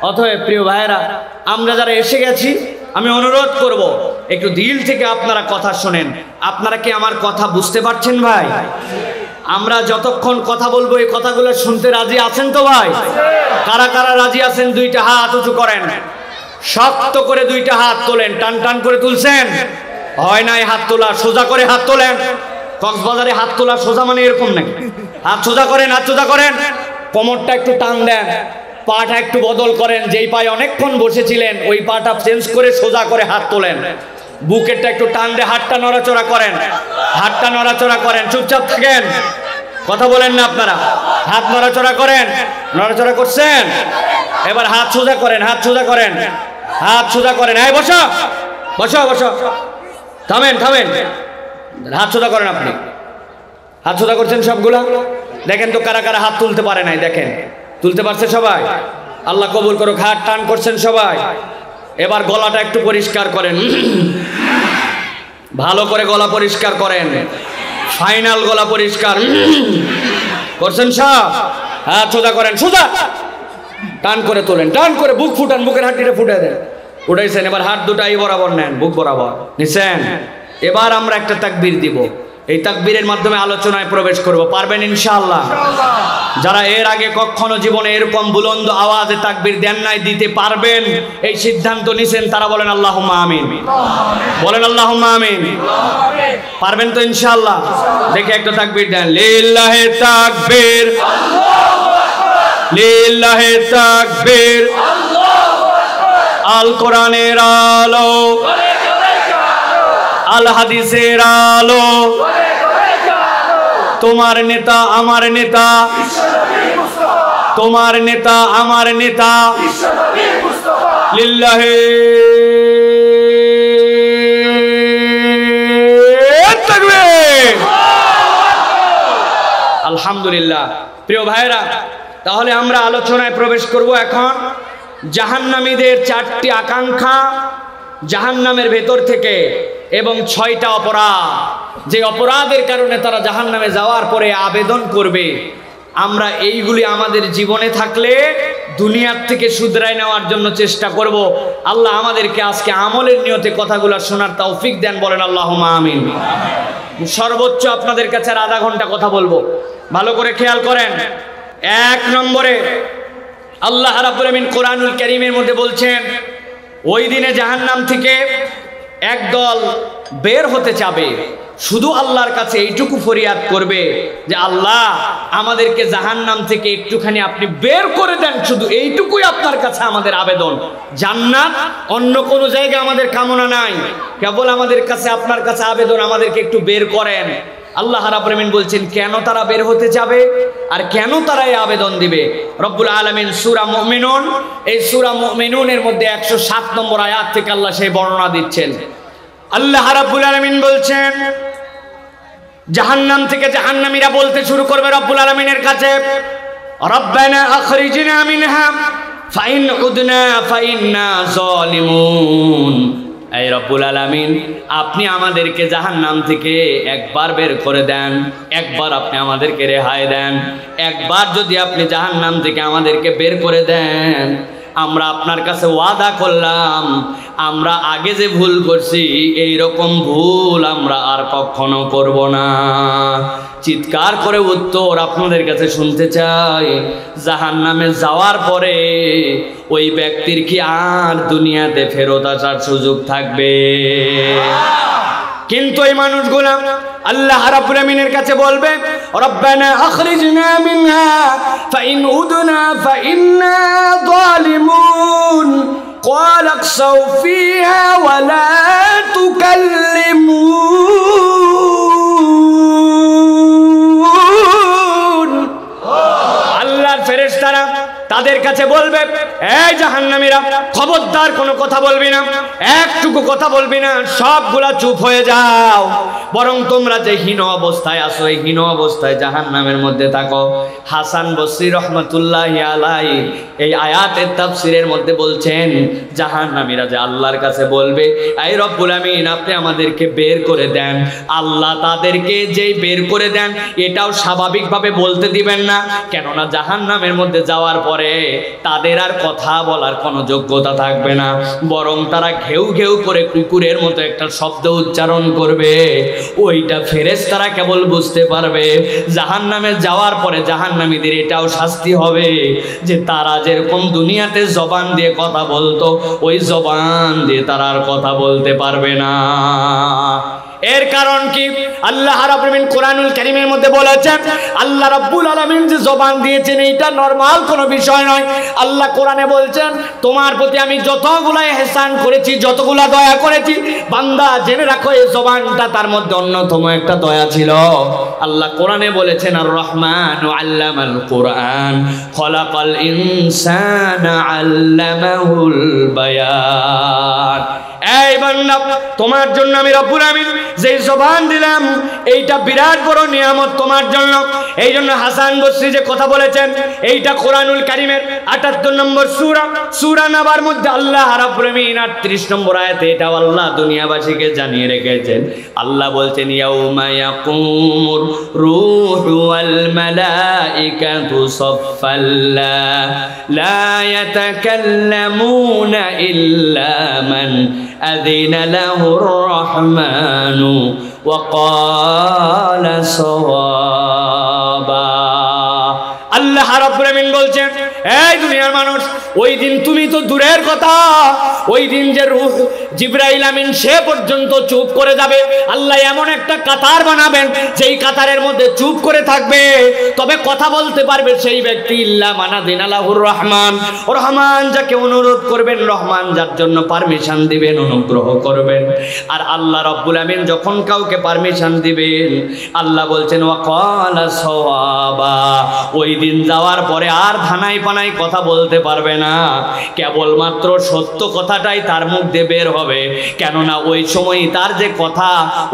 অতএব প্রিয় ভাইয়েরা, আমরা যারা এসে গেছি, আমি অনুরোধ করব একটু দিল থেকে আপনারা কথা শোনেন। আপনারা কি আমার কথা বুঝতে পারছেন ভাই? আমরা যতক্ষণ কথা বলবো এই কথাগুলো শুনতে রাজি আছেন তো ভাই? কারা কারা রাজি আছেন? 2টা হাত উঁচু করেন, শক্ত করে 2টা হাত তোলেন। টান টান করে তুলছেন? হয় নাই হাত তোলা, সোজা করে হাত তোলেন। কক্সবাজারে হাত তোলা সোজা মানে এরকম নাকি? হাত সোজা করেন, হাত সোজা করেন। কোমরটা একটু টান দেন, পাটা একটু বদল করেন। যেই পায়ে অনেকক্ষণ বসেছিলেন ওই পাটা চেঞ্জ করে সোজা করে হাত তোলেন। বুকেরটা একটু টান দিয়ে হাতটা নড়াচড়া করেন, হাতটা নড়াচড়া করেন। চুপচাপ থাকেন, কথা বলেন না আপনারা। হাত নড়াচড়া করেন, নড়াচড়া করছেন? এবার হাত সোজা করেন, হাত সোজা করেন, হাত সোজা করেন। এই বসো বসো বসো, থামেন থামেন, হাত সোজা করেন। আপনি হাত সোজা করছেন সবগুলা? দেখেন তো কারা কারা হাত তুলতে পারে নাই। দেখেন, তুলতে পারছে সবাই? আল্লাহ কবুল করুক। হাত টান করছেন সবাই। এবার গলাটা একটু পরিষ্কার করেন, ভালো করে গলা পরিষ্কার করেন, ফাইনাল গলা পরিষ্কার করছেন সব? হাত সোজা করেন, সোজা টান করে তোলেন, টান করে বুক ফুটান, বুকের হাড্ডিটা ফুটে দেন। উঠাইছেন, এবার হাত দুটা এই বরাবর নেন, বুক বরাবর নিছেন। এবার আমরা একটা তাকবীর দিব, এই তাকবীরের মাধ্যমে আলোচনায় প্রবেশ করব। পারবেন ইনশাআল্লাহ? যারা এর আগে কখনো জীবনে এরকম বুলন্দ আওয়াজে তাকবীর দেন নাই, দিতে পারবেন এই সিদ্ধান্ত নিছেন, তারা বলেন আল্লাহুম্মা আমিন। বলেন আল্লাহুম্মা আমিন। পারবেন তো ইনশাআল্লাহ? দেখে একটা তাকবীর দেন। লিল্লাহি তাকবীর, লিল্লাহি তাকবীর। আল কোরআনের আলো, আল হাদিসের আলো, তোমার নেতা আমার নেতা, তোমার নেতা আমার নেতা, লিল্লাহি আলহামদুলিল্লাহ। প্রিয় ভাইরা, তাহলে আমরা আলোচনায় প্রবেশ করব এখন। জাহান্নামীদের 4টি আকাঙ্ক্ষা জাহান্নামের ভেতর থেকে এবং 6টা অপরাধ, যে অপরাধের কারণে তারা জাহান্নামে যাওয়ার পরে আবেদন করবে। আমরা এইগুলি আমাদের জীবনে থাকলে দুনিয়ার থেকে শুধরাই নেওয়ার জন্য চেষ্টা করব। আল্লাহ আমাদেরকে আজকে আমলের নিয়তে কথাগুলো শোনার তৌফিক দেন, বলেন আল্লাহুম্মা আমিন। সর্বোচ্চ আপনাদের কাছে আর আধা ঘন্টা কথা বলবো, ভালো করে খেয়াল করেন। 1 নম্বরে আল্লাহ রাব্বুল আমিন কোরআনুল কারীমের মধ্যে বলছেন, ওই দিনে জাহান্নাম থেকে একদল বের হতে চাবে, শুধু আল্লাহর কাছে এইটুকু ফরিয়াদ করবে যে আল্লাহ আমাদেরকে জাহান্নাম থেকে একটুখানি আপনি বের করে দেন, শুধু এইটুকুই আপনার কাছে আমাদের আবেদন। জান্নাত অন্য কোনো জায়গায় আমাদের কামনা নাই, কেবল আমাদের কাছে আপনার কাছে আবেদন, আমাদেরকে একটু বের করেন। আল্লাহ রাব্বুল আমিন বলছেন কেন তারা বের হতে যাবে আর কেন তারা এই আবেদন দিবে। রব্বুল আলামিন সূরা মুমিনুন, এই সূরা মুমিনুনের মধ্যে 107 নম্বর আয়াত থেকে আল্লাহ সেই বর্ণনা দিচ্ছেন। আল্লাহ রাব্বুল আলামিন বলছেন, জাহান্নাম থেকে জাহান্নামীরা বলতে শুরু করবে রব্বুল আলামিনের কাছে, রব্বানা আখরিজনা মিনহা ফাইন উদনা ফাইন্না যালিমুন। এই রব্বুল আলামিন, আপনি আমাদেরকে জাহান্নাম থেকে একবার বের করে দেন, একবার আপনি আমাদেরকে রেহাই দেন। একবার যদি আপনি জাহান্নাম থেকে আমাদেরকে বের করে দেন, আমরা আপনার কাছে ওয়াদা করলাম আমরা আগে যে ভুল করছি এই রকম ভুল আমরা আর কখনো করব না। চিৎকার করে উত্তর আপনাদের কাছে শুনতে চাই, জাহান্নামে যাওয়ার পরে ওই ব্যক্তির কি আর দুনিয়াতে ফেরত আসার সুযোগ থাকবে? কিন্তু এই মানুষগুলো আল্লাহ রাব্বুল আমিনের কাছে বলবে, রব্বানা আখরিজনা মিনহা ফাইন উদনা ফাইন্না যালিমুন ক্বাল আকসাউ ফিহা ওয়া লা তুকাল্লিমুন। আল্লাহর ফেরেশতারা তাদের কাছে বলবে, এই জাহান্নামীরা, খবরদার কোনো কথা বলবি না, একটুকু কথা বলবি না, সবগুলা চুপ হয়ে যাও, বরং তোমরা যে হীন অবস্থায় আছো এই হীন অবস্থায় জাহান্নামের মধ্যে থাকো। হাসান বসরি রহমাতুল্লাহি আলাইহি এই আয়াতের তাফসীরের মধ্যে বলছেন, জাহান্নামীরা যে আল্লাহর কাছে বলবে, এই রব্বুল আমিন আপনি আমাদেরকে বের করে দেন, আল্লাহ তাদেরকে যেই বের করে দেন এটাও স্বাভাবিকভাবে বলতে দিবেন না, কেননা জাহান্নামের মধ্যে যাওয়ার পরে তাদের আর কথা বলার কোনো যোগ্যতা থাকবে না, বরং তারা ঘেউ ঘেউ করে কুকুরের মতো একটা শব্দ উচ্চারণ করবে। ওইটা ফেরেশতারা কেবল বুঝতে পারবে। জাহান্নামে যাওয়ার পরে জাহান্নামীদের এটাও শাস্তি হবে যে তারা যেরকম দুনিয়াতে জবান দিয়ে কথা বলতো ওই জবান দিয়ে তারা আর কথা বলতে পারবে না। এর কারণ কি? আল্লাহ রাব্বুল আমিন কোরআনুল কারীমের মধ্যে বলেছেন, আল্লাহ রাব্বুল আলামিন যে জবান দিয়েছেন এটা নরমাল কোনো বিষয় নয়। আল্লাহ কোরআনে বলছেন, তোমার প্রতি আমি যতগুলা ইহসান করেছি, যতগুলা দয়া করেছি, বান্দা জেনে রাখো এই জবানটা তার মধ্যে অন্যতম একটা দয়া ছিল। আল্লাহ কোরআনে বলেছেন, আর রহমানু আল্লামাল কোরআন খলাকাল ইনসানা আল্লামাহুল বায়ান। এই বান্দা, তোমার জন্য আমি রব্বুল আমিন যে জবান দিলাম এইটা বিরাট বড় নিয়ামত তোমার জন্য। এই জন্য হাসান বসরি যে কথা বলেছেন, এইটা কোরআনুল কারীমের 78 নম্বর সূরা, সূরা নাবার মধ্যে আল্লাহ রাব্বুল আমিন 38 নম্বর আয়াতে এটা আল্লাহ দুনিয়াবাসীকে জানিয়ে রেখেছেন। আল্লাহ বলছেন, ইয়াউমা ইয়াকুমুর রূহু ওয়াল মালাইকাতু সাফফান লা ইয়াতাকাল্লামুনা ইল্লা মান আযিনা লাহুর রহমানু ওয়া ক্বালা সাওয়াবা। আল্লাহ রাব্বুল আমিন বলছেন, এই দুনিয়ার মানুষ, ওই দিন তুমি তো দূরের কথা, ওই দিন যে রূহ জিবরাইল আমিন সে পর্যন্ত চুপ করে যাবে। আল্লাহ এমন একটা কাতার বানাবেন যেই কাতারের মধ্যে চুপ করে থাকবে, তবে কথা বলতে পারবে সেই ব্যক্তি ইল্লা মান আযিনা লাহুর রহমান, রহমান যাকে অনুরোধ করবেন, রহমান যার জন্য পারমিশন দিবেন, অনুগ্রহ করবেন। আর আল্লাহ রাব্বুল আমিন যখন কাউকে পারমিশন দিবেন, আল্লাহ বলছেন ওয়া ক্বালা সাওয়াবা, ওই দিন যাওয়ার যাওয়ার পরে আর ধানাই পানাই কথা বলতে পারবে না, কেবলমাত্র সত্য কথাটাই তার মুখ দিয়ে বের হবে। কেননা ওই সময় তার যে কথা,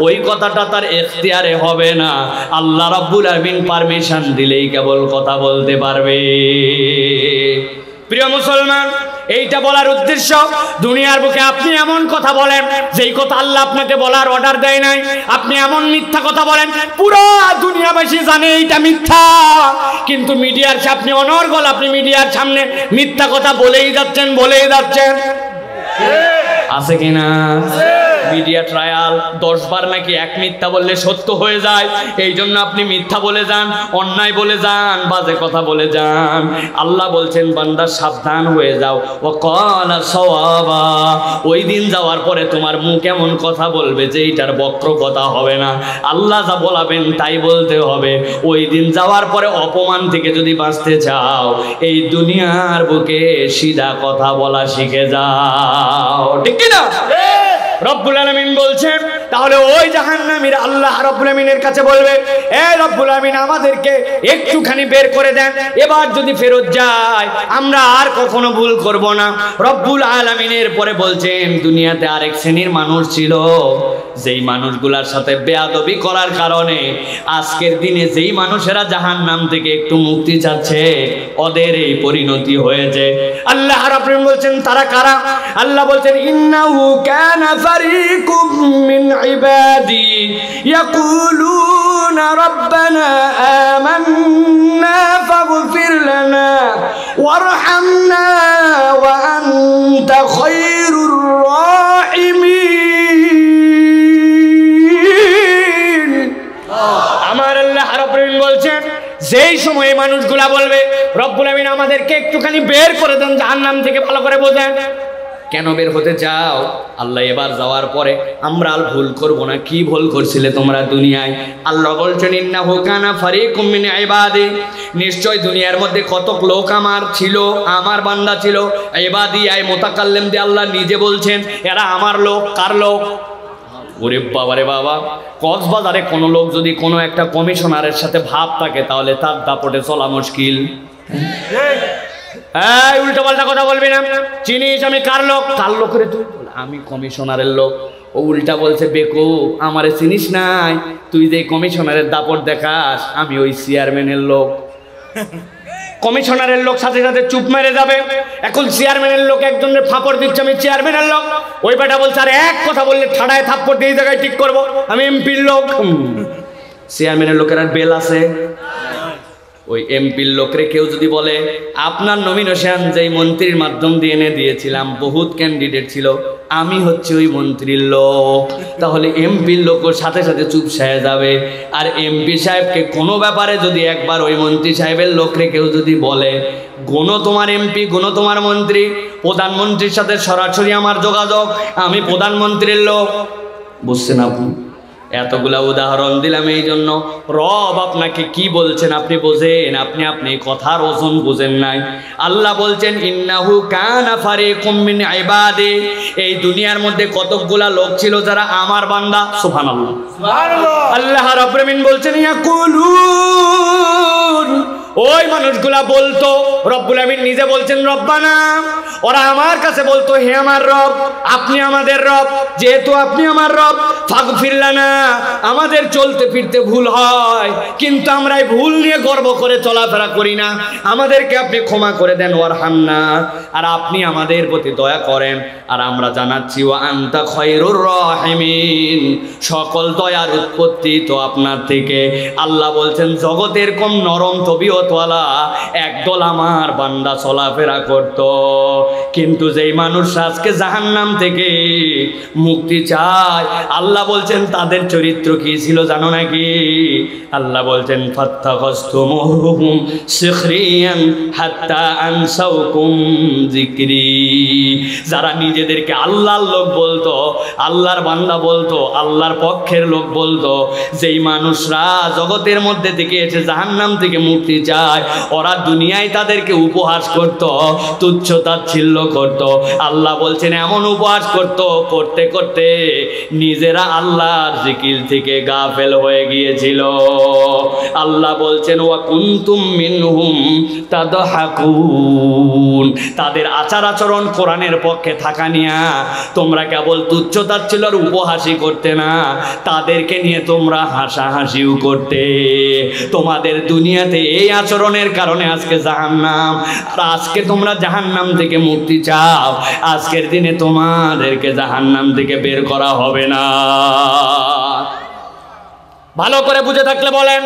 ওই কথাটা তার এখতিয়ারে হবে না, আল্লাহ রাব্বুল আমিন পারমিশন দিলেই কেবল কথা বলতে পারবে। প্রিয় মুসলমান, এইটা বলার উদ্দেশ্য, দুনিয়ার বুকে আপনি এমন কথা বলেন যেই কথা আল্লাহ আপনাকে বলার অর্ডার দেয় নাই, আপনি এমন মিথ্যা কথা বলেন পুরো দুনিয়াবাসী জানে এইটা মিথ্যা, কিন্তু মিডিয়ার সামনে অনর্গল আপনি মিডিয়ার সামনে মিথ্যা কথা বলেই যাচ্ছেন। আছে কিনা? মিডিয়া ট্রায়াল 10 বার নাকি এক মিথ্যা বললে সত্য হয়ে যায়, এই জন্য আপনি মিথ্যা বলে যান, অন্যায় বলে যান, বাজে কথা বলে যান। আল্লাহ বলছেন বান্দা সাবধান হয়ে যাও, ওয়াকালা সাওয়াবা, ওই দিন যাওয়ার পরে তোমার মুখ এমন কথা বলবে যে এইটার বক্র কথা হবে না, আল্লাহ যা বলাবেন তাই বলতে হবে। ওই দিন যাওয়ার পরে অপমান থেকে যদি বাঁচতে চাও, এই দুনিয়ার বুকে সিধা কথা বলা শিখে যাও, ঠিক কি না? রব্বুল আলামিন বলছেন, তাহলে ওই জাহান্নামীরা আল্লাহ রব্বুল আমিনের কাছে বলবে, এ রব্বুল আমিন আমাদেরকে একটুখানি বের করে দেন, এবার যদি ফেরত যায় আমরা আর কখনো ভুল করব না। রব্বুল আলামিনের পরে বলছেন, দুনিয়াতে আরেক শ্রেণীর মানুষ ছিল, যেই মানুষগুলোর সাথে বেয়াদবি করার কারণে আজকের দিনে যেই মানুষেরা জাহান্নাম থেকে একটু মুক্তি চাচ্ছে, ওদের এই পরিণতি হয়েছে। আল্লাহ রাব্বুল আমিন বলছেন তারা কারা? আল্লাহ বলছেন, ইন্নাহু কানা ফারিকুম মিন ইবাদি ইয়াকুলুনা রাব্বানা আমান্না ফাগফির লানা ওয়ারহামনা ওয়া আনতা খায়রুর রাহিমিন। আমার আল্লাহ রাব্বুল আমিন বলছেন, যেই সময় মানুষগুলা বলবে রব্বুল আমিন আমাদেরকে একটুখানি বের করে দেন জাহান্নাম থেকে, ভালো করে বোঝেন কেন বের হতে চাও। আল্লাহ এবার যাওয়ার পরে আমরা আর ভুল করব না। কি ভুল করছিলে তোমরা দুনিয়ায়? আল্লাহ বলছেন, ইন্নাহু কানা ফারিকুম মিন ইবাদি, নিশ্চয় দুনিয়ার মধ্যে কতক লোক আমার ছিল, আমার বান্দা ছিল। ইবাদি আয় মুতাকাল্লিম দিয়ে আল্লাহ নিজে বলছেন এরা আমার লোক। কার লোক? ওরে বাবা রে বাবা, কক্সবাজারে কোনো লোক যদি কোনো একটা কমিশনারের সাথে ভাব থাকে তাহলে তার দাপটে চলা মুশকিল। এই উল্টো পাল্টা কথা বলবি না। চিনিস আমি কার লোক? কার লোক রে তুই? আমি কমিশনারের লোক। ও উল্টা বলছে, বেকুব আমারে চিনিস নাই, তুই যে কমিশনারের দাপট দেখাস আমি ওই চেয়ারম্যানের লোক। কমিশনারের লোক সাথে সাথে চুপ মেরে যাবে। এখন চেয়ারম্যানের লোক একজনের ফাপড় দিচ্ছে আমি চেয়ারম্যানের লোক, ওই বেটা বলছে আর এক কথা বললে ঠাড়ায় থাপ্পড় দিয়ে এই জায়গায় ঠিক করবো, আমি এমপির লোক। চেয়ারম্যানের লোকের আর বেল আছে? ওই এমপির লোকরে কেউ যদি বলে আপনার নমিনেশন যেই মন্ত্রীর মাধ্যম দিয়ে এনে দিয়েছিলাম, বহুত ক্যান্ডিডেট ছিল, আমি হচ্ছে ওই মন্ত্রীর লোক, তাহলে এমপির লোক ওর সাথে সাথে চুপ হয়ে যাবে। আর এমপি সাহেবকে কোনো ব্যাপারে যদি একবার ওই মন্ত্রী সাহেবের লোকরে কেউ যদি বলে গুণ তোমার এমপি, গুণ তোমার মন্ত্রী, প্রধানমন্ত্রীর সাথে সরাসরি আমার যোগাযোগ, আমি প্রধানমন্ত্রীর লোক, বুঝছেন আপনি? এতগুলা উদাহরণ দিলাম এই জন্য রব আপনাকে কি বলছেন আপনি বোঝেন, আপনি কথার ওজন বুঝেন নাই। আল্লাহ বলছেন, ইন্নাহু কানা ফারিকুম মিন ইবাদি, এই দুনিয়ার মধ্যে কতকগুলা লোক ছিল যারা আমার বান্দা। সুবহানাল্লাহ, সুবহানাল্লাহ। আল্লাহ রাব্বুল আমিন বলছেন, ইয়াকুলুন, ওই মানুষগুলা বলতো, রব্বুল আমিন নিজে বলছেন রব্বানা, ওরা আমার কাছে বলতো হে আমার রব, আপনি আমাদের রব, যেহেতু আপনি আমার রব ফাগফির লানা, আমাদের চলতে ফিরতে ভুল হয় কিন্তু আমরা এই ভুল নিয়ে গর্ব করে চলাফেরা করি না, আমাদেরকে আপনি ক্ষমা করে দেন, ওয়ারহামনা, আর আপনি আমাদের প্রতি দয়া করেন। আর আমরা জানাচ্ছি ওয়া আনতা খায়রুর রাহিমিন, সকল দয়ার উৎপত্তি তো আপনার থেকে। আল্লাহ বলছেন জগতের কম নরম তবিয়তওয়ালা একদল আমার বান্দা চলাফেরা করত, কিন্তু যেই মানুষ আজকে জাহান্নাম থেকে মুক্তি চায়, আল্লাহ বলছেন তাদের চরিত্র কি ছিল জানো নাকি? আল্লাহ বলছেন ফাত্তাখাসতুমুহুম সিখরিয়ান হাত্তা আনসাউকুম যিকরি, যারা নিজেদেরকে আল্লাহর লোক বলতো, আল্লাহর বান্দা বলতো, আল্লাহর পক্ষের লোক বলতো, যেই মানুষরা জগতের মধ্যে থেকে এসে জাহান্নাম থেকে মুক্তি চায়, ওরা দুনিয়ায় তাদেরকে উপহাস করত, তুচ্ছ তাচ্ছিল্য তুচ্ছতাচ্ছিল্য করত। আল্লাহ বলছেন এমন উপহাস করত, করতে করতে নিজেরা আল্লাহর জিকির থেকে গাফেল হয়ে গিয়েছিল। আল্লাহ বলছেন ওয়া কুনতুম মিনহুম তাদহাকুন, তাদের আচার আচরণ কোরআনের পক্ষে থাকা নিয়া তোমরা কেবল তুচ্ছতাচ্ছিল্যর উপহাসই করতে না, তাদেরকে নিয়ে তোমরা হাসাহাসিও করতে। তোমাদের দুনিয়াতে এই আচরণের কারণে আজকে জাহান্নাম, আর আজকে তোমরা জাহান্নাম থেকে মুক্তি চাও, আজকের দিনে তোমাদেরকে জাহান্নাম থেকে বের করা হবে না। ভালো করে বুঝে থাকলে বলেন,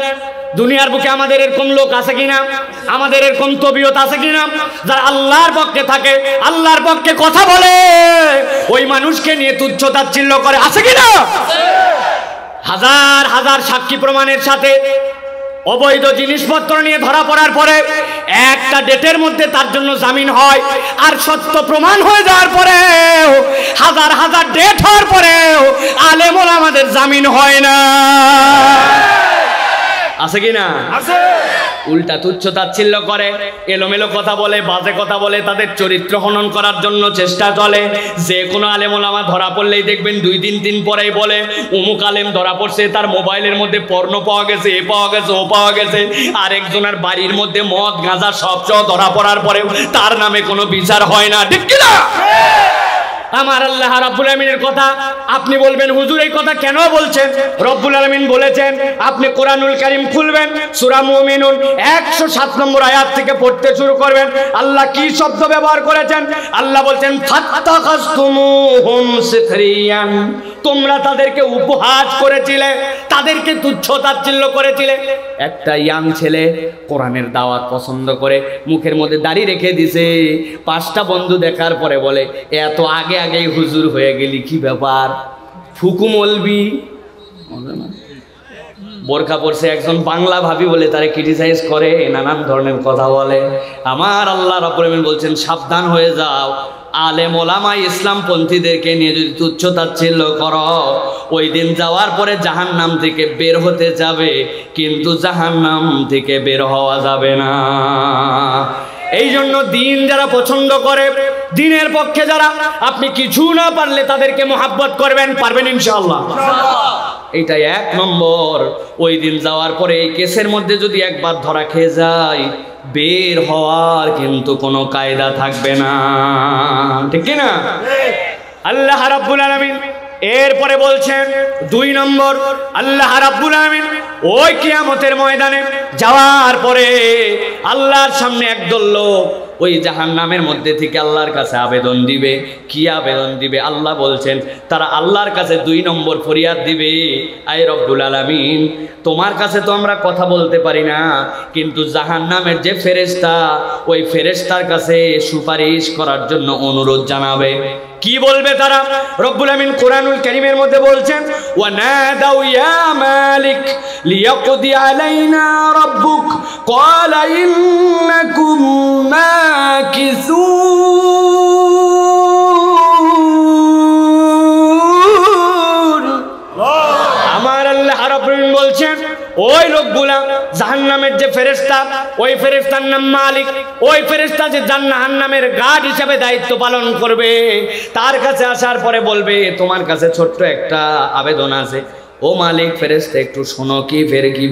দুনিয়ার বুকে আমাদের এরকম লোক আছে কিনা, আমাদের এরকম তবিয়ত আছে কিনা যারা আল্লাহর পক্ষে থাকে, আল্লাহর পক্ষে কথা বলে, ওই মানুষকে নিয়ে তুচ্ছতাচ্ছিল্য করে, আছে কিনা? হাজার হাজার সাক্ষী প্রমাণের সাথে অবৈধ জিনিসপত্র নিয়ে ধরা পড়ার পরে একটা ডেটের মধ্যে তার জন্য জামিন হয়, আর সত্য প্রমাণ হয়ে যাওয়ার পরে হাজার হাজার ডেট হওয়ার পরেও আলেম ওলামাদের জামিন হয় না। আছে কিনা? আছে। উল্টা তুচ্ছতাচ্ছিল্য করে, এলোমেলো কথা বলে, বাজে কথা বলে, তাদের চরিত্র হনন করার জন্য চেষ্টা চলে। যে কোনো আলেম ওলামা ধরা পড়লেই দেখবেন 2-3 দিন পরেই বলে অমুক আলেম ধরা পড়ছে, তার মোবাইলের মধ্যে পর্নো পাওয়া গেছে, এ পাওয়া গেছে, ও পাওয়া গেছে। আরেকজনের বাড়ির মধ্যে মদ গাঁজা সব ধরা পড়ার পরেও তার নামে কোনো বিচার হয় না। ঠিক কিনা? আমার আল্লাহ রাব্বুল আলামিনের কথা আপনি বলবেন হুজুর এই কথা কেন বলছেন? রব্বুল আলামিন বলেছেন, আপনি কোরআনুল কারীম খুলবেন, সূরা মুমিনুন 107 নম্বর আয়াত থেকে পড়তে শুরু করবেন। আল্লাহ কি শব্দ ব্যবহার করেছেন? আল্লাহ বলছেন ফাত্তাখাসতুমুহুম সিখরিয়ান, তোমরা তাদেরকে উপহাস করেছিলে, তাদেরকে তুচ্ছতাচ্ছিল্য করেছিলে। একটা ইয়াং ছেলে কোরআনের দাওয়াত পছন্দ করে মুখের মধ্যে দাড়ি রেখে দিছে, 5টা বন্ধু দেখার পরে বলে এত আগে আগেই হুজুর হয়ে গেলি, কি ব্যাপার? ফুকু মলবি বোরকা পরছে, একজন বাংলা ভাবি বলে তারে ক্রিটিসাইজ করে, নানান ধরনের কথা বলে। আমার আল্লাহ রাব্বুল আলামিন বলছেন সাবধান হয়ে যাও, আলেম ওলামা ইসলাম পন্থীদেরকে নিয়ে যদি তুচ্ছতাচ্ছিল্য করো, ওই দিন যাওয়ার পরে জাহান্নাম থেকে বের হতে যাবে, কিন্তু জাহান্নাম থেকে বের হওয়া যাবে না। এই জন্য দিন যারা পছন্দ করে, দিনের পক্ষে যারা, আপনি কিছু না পারলে তাদেরকে মোহাব্বত করবেন, পারবেন ইনশাআল্লাহ। এইটা 1 নম্বর। ওই দিন যাওয়ার পরে এই কেসের মধ্যে যদি একবার ধরা খেয়ে যায়, বের হওয়ার কিন্তু কোনো কায়দা থাকবে না। ঠিক কি না? আল্লাহ রাব্বুল আলামিন এরপরে বলছেন 2 নম্বর, আল্লাহ রাব্বুল আলামিন ওই কিয়ামতের ময়দানে যাওয়ার পরে আল্লাহর সামনে একদল লোক ওই জাহান্নামের মধ্যে থেকে আল্লাহর কাছে আবেদন দিবে। কি আবেদন দিবে? আল্লাহ বলছেন তারা আল্লাহর কাছে 2 নম্বর ফরিয়াদ দিবে, আয় রব্বুল আলামিন, তোমার কাছে তো আমরা কথা বলতে পারি না, কিন্তু জাহান্নামের যে ফেরেশতা, ওই ফেরেশতার কাছে সুপারিশ করার জন্য অনুরোধ জানাবে। কি বলবে তারা? রব্বুল আমিন কোরআনুল কারীমের মধ্যে বলছেন ওয়া নাদাউ ইয়া মালিক লিয়াকদি আলাইনা রাব্বুক ক্বালা ইন্নাকুম মাকিসুন। আমার আল্লাহ রাব্বুল আমিন বলছেন ওই লোকগুলা জাহান্নামের যে ফেরেশতা, ওই ফেরেশতার নাম মালিক, ওই ফেরেশতা যে জাহান্নামের গার্ড হিসেবে দায়িত্ব পালন করবে, তার কাছে আসার পরে বলবে তোমার কাছে ছোট্ট একটা আবেদন আছে। ও মালিক, ফেরেশতা একটু শোনো, কি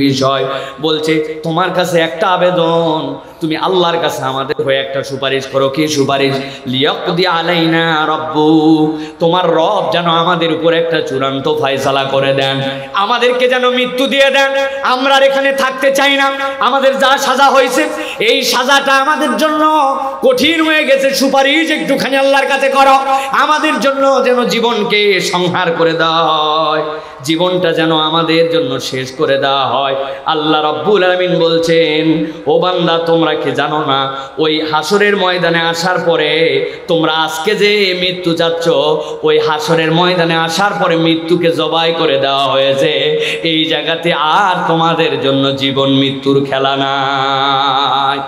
বিষয়? বলছে তোমার কাছে একটা আবেদন, তুমি আল্লাহর কাছে আমাদের হয়ে একটা সুপারিশ করো। কি সুপারিশ? লিয়াকদি আলাইনা রাব্বুক, তোমার রব যেন আমাদের উপর একটা চূড়ান্ত ফয়সালা করে দেন, আমাদেরকে যেন মৃত্যু দিয়ে দেন। আমরা এখানে থাকতে চাই না, আমাদের যা সাজা হয়েছে এই সাজাটা আমাদের জন্য কঠিন হয়ে গেছে, সুপারিশ একটুখানি আল্লাহর কাছে করো, আমাদের জন্য যেন জীবনকে সংহার করে দেওয়া হয়, জীবনটা যেন আমাদের জন্য শেষ করে দেওয়া হয়। আল্লাহ রাব্বুল আলামিন বলছেন ও বান্দা, তোমরা কি জানো না ওই হাসরের ময়দানে আসার পরে, তোমরা আজকে যে মৃত্যু চাচ্ছ, ওই হাসরের ময়দানে আসার পরে মৃত্যুকে জবাই করে দেওয়া হয়েছে। এই জায়গাতে আর তোমাদের জন্য জীবন মৃত্যুর খেলা নাই।